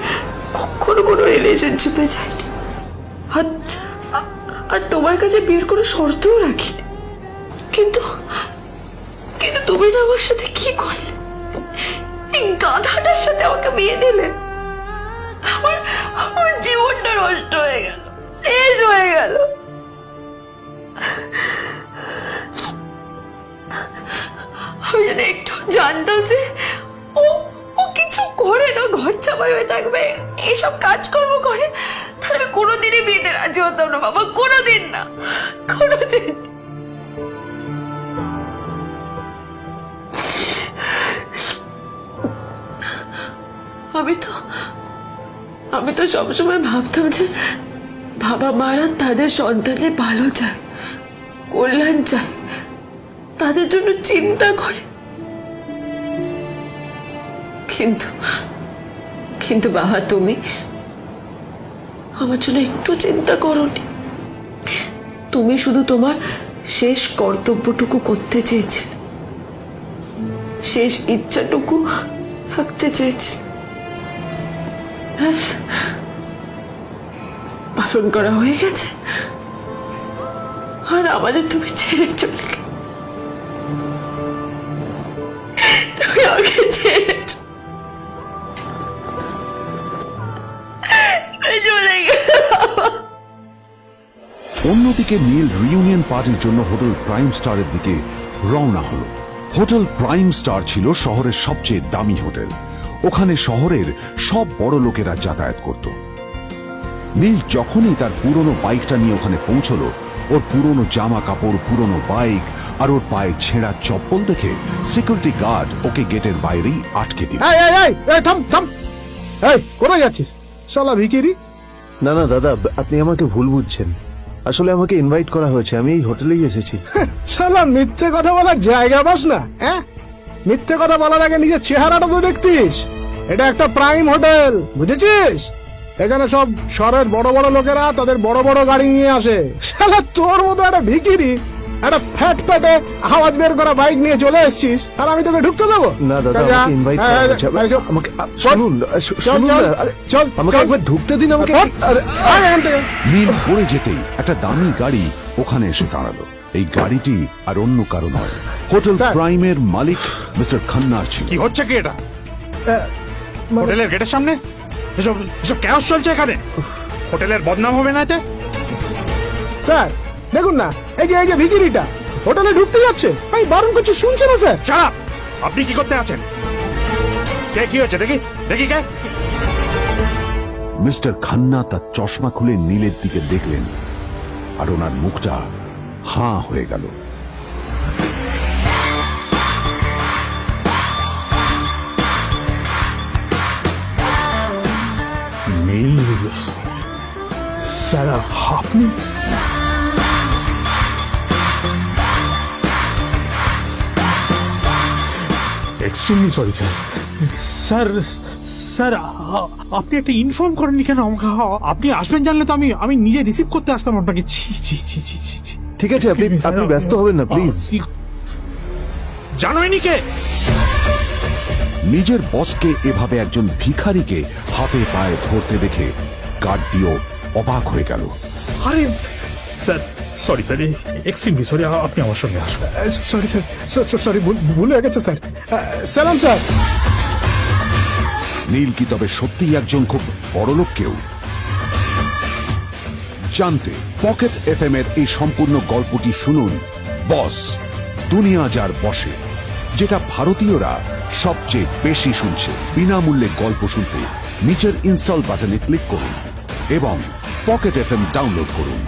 কখনো কোনো রিলেশনশিপে যাইনি, আর তোমার কাছে বিয়ের কোনো শর্তও রাখিনি। কিন্তু কিন্তু তুমি না আমার সাথে কি করলে? এই গাধাটার সাথে আমাকে বিয়ে দিলে। আমার জীবনটা নষ্ট হয়ে গেল, শেষ হয়ে গেল। আমি যদি একটু জানতাম যে ও কিছু করে না, ঘর চাপাই হয়ে থাকবে, এইসব কাজকর্ম করে, তাহলে আমি কোনোদিনই বিয়েতে রাজি হতাম না বাবা, কোনোদিন না, কোনোদিন। আমি তো সবসময় ভাবতাম যে বাবা মারা তাদের সন্তানের ভালো চায়, কল্যাণ চায়, তাদের জন্য চিন্তা করে। কিন্তু বাবা, তুমি আমার জন্য একটু চিন্তা করোনি। তুমি শুধু তোমার শেষ কর্তব্যটুকু করতে চেয়েছিলে, শেষ ইচ্ছাটুকু রাখতে চেয়েছিলে। পালন করা হয়ে গেছে, আর আমাদের তুমি ছেড়ে চলে গেলে। তুমি আমাকে ছেড়ে চলে গেলে। অন্যদিকে নীল রিইউনিয়ন পার্টির জন্য হোটেল প্রাইম স্টারের দিকে রওনা হলো। হোটেল প্রাইম স্টার ছিল শহরের সবচেয়ে দামি হোটেল। ওখানে শহরের সব বড় লোকেরা যাতায়াত করত। নীল যখনই তার পুরনো বাইকটা নিয়ে ওখানে পৌঁছলো, ওর পুরনো জামা কাপড়, পুরনো বাইক আর ওর পায়ে ছেঁড়া চপ্পল দেখে সিকিউরিটি গার্ড ওকে গেটের বাইরেই আটকে দিল। এই এই এই এই থাম থাম, এই কোথায় যাচ্ছিস শালা ভিখিরি? না না দাদা, আপনি আমাকে ভুল বুঝছেন। আসলে আমাকে ইনভাইট করা হয়েছে, আমি এই হোটেলেই এসেছি। শালা মিথ্যে কথা বলার জায়গা পাস না, হ্যাঁ? মিথ্যে কথা বলার আগে নিজের চেহারাটা তো দেখতিস। এটা একটা প্রাইম হোটেল, বুঝেছিস? এখানে সব শহরের বড় বড় লোকেরা তাদের বড় বড় গাড়ি নিয়ে আসে। শালা তোর মতো একটা ভিখিরি একটা ফ্যাট প্যাটে আওয়াজ বের করা বাইক নিয়ে চলে এসেছিস, আর আমি তোকে ঢুকতে দেবো না দাদা, আমাকে ইনভাইট করা হয়েছে। আমাকে শুনুন, শুনুন না, আরে চল আমাকে একবার ঢুকতে দিন আমাকে। আরে এখান থেকে নীল পড়ে যেতেই একটা দামি গাড়ি ওখানে এসে দাঁড়ালো। এই গাড়িটি আর অন্য কারো নয়, হোটেল স্যার। প্রাইমের মালিক মিস্টার খান্নার ছিল। কি হচ্ছে কি এটা? হোটেলের গেটের সামনে এসব এসব ক্যাশ চলছে এখানে। হোটেলের বদনাম হবে না এতে? স্যার দেখুন না, এই যে ভিখিরিটা হোটেলে ঢুকতে যাচ্ছে, এই বারণ করছে, শুনছে না স্যার? শালা, আপনি কি করতে আছেন? কে, কি হচ্ছে দেখি দেখি কে? মিস্টার খান্না তার চশমা খুলে নীলের দিকে দেখলেন, আর ওনার মুখটা হাঁ হয়ে গেল। নীল স্যার, আপনি? Extremely sorry sir. Sir sir, আপনি একটা ইনফর্ম করেননি কেন আমাকে? আপনি আসবেন জানলে তো আমি নিজে রিসিভ করতে আসতাম আপনাকে। ছি ছি ছি ছি ছি ছি। ঠিক আছে, আপনি ব্যস্ত হবেন না প্লিজ। জানোইনি কে? নিজের বসকে এভাবে একজন ভিখারিকে হাতে পায়ে ধরতে দেখে গার্ডটিও অবাক হয়ে গেল। আরে sir, sorry sir, extremely sorry, আপনি আমার সঙ্গে আসুন। সরি স্যার, সরি, ভুল হয়ে গেছে স্যার। সালাম স্যার। নীল কি তবে সত্যিই একজন খুব বড় লোক কেউ? জানতে পকেট এফএম এর এই সম্পূর্ণ গল্পটি শুনুন, বস, দুনিয়া যার বসে, যেটা ভারতীয়রা সবচেয়ে বেশি শুনছে। বিনামূল্যে গল্প শুনতে নিচের ইনস্টল বাটনে ক্লিক করুন এবং পকেট এফএম ডাউনলোড করুন।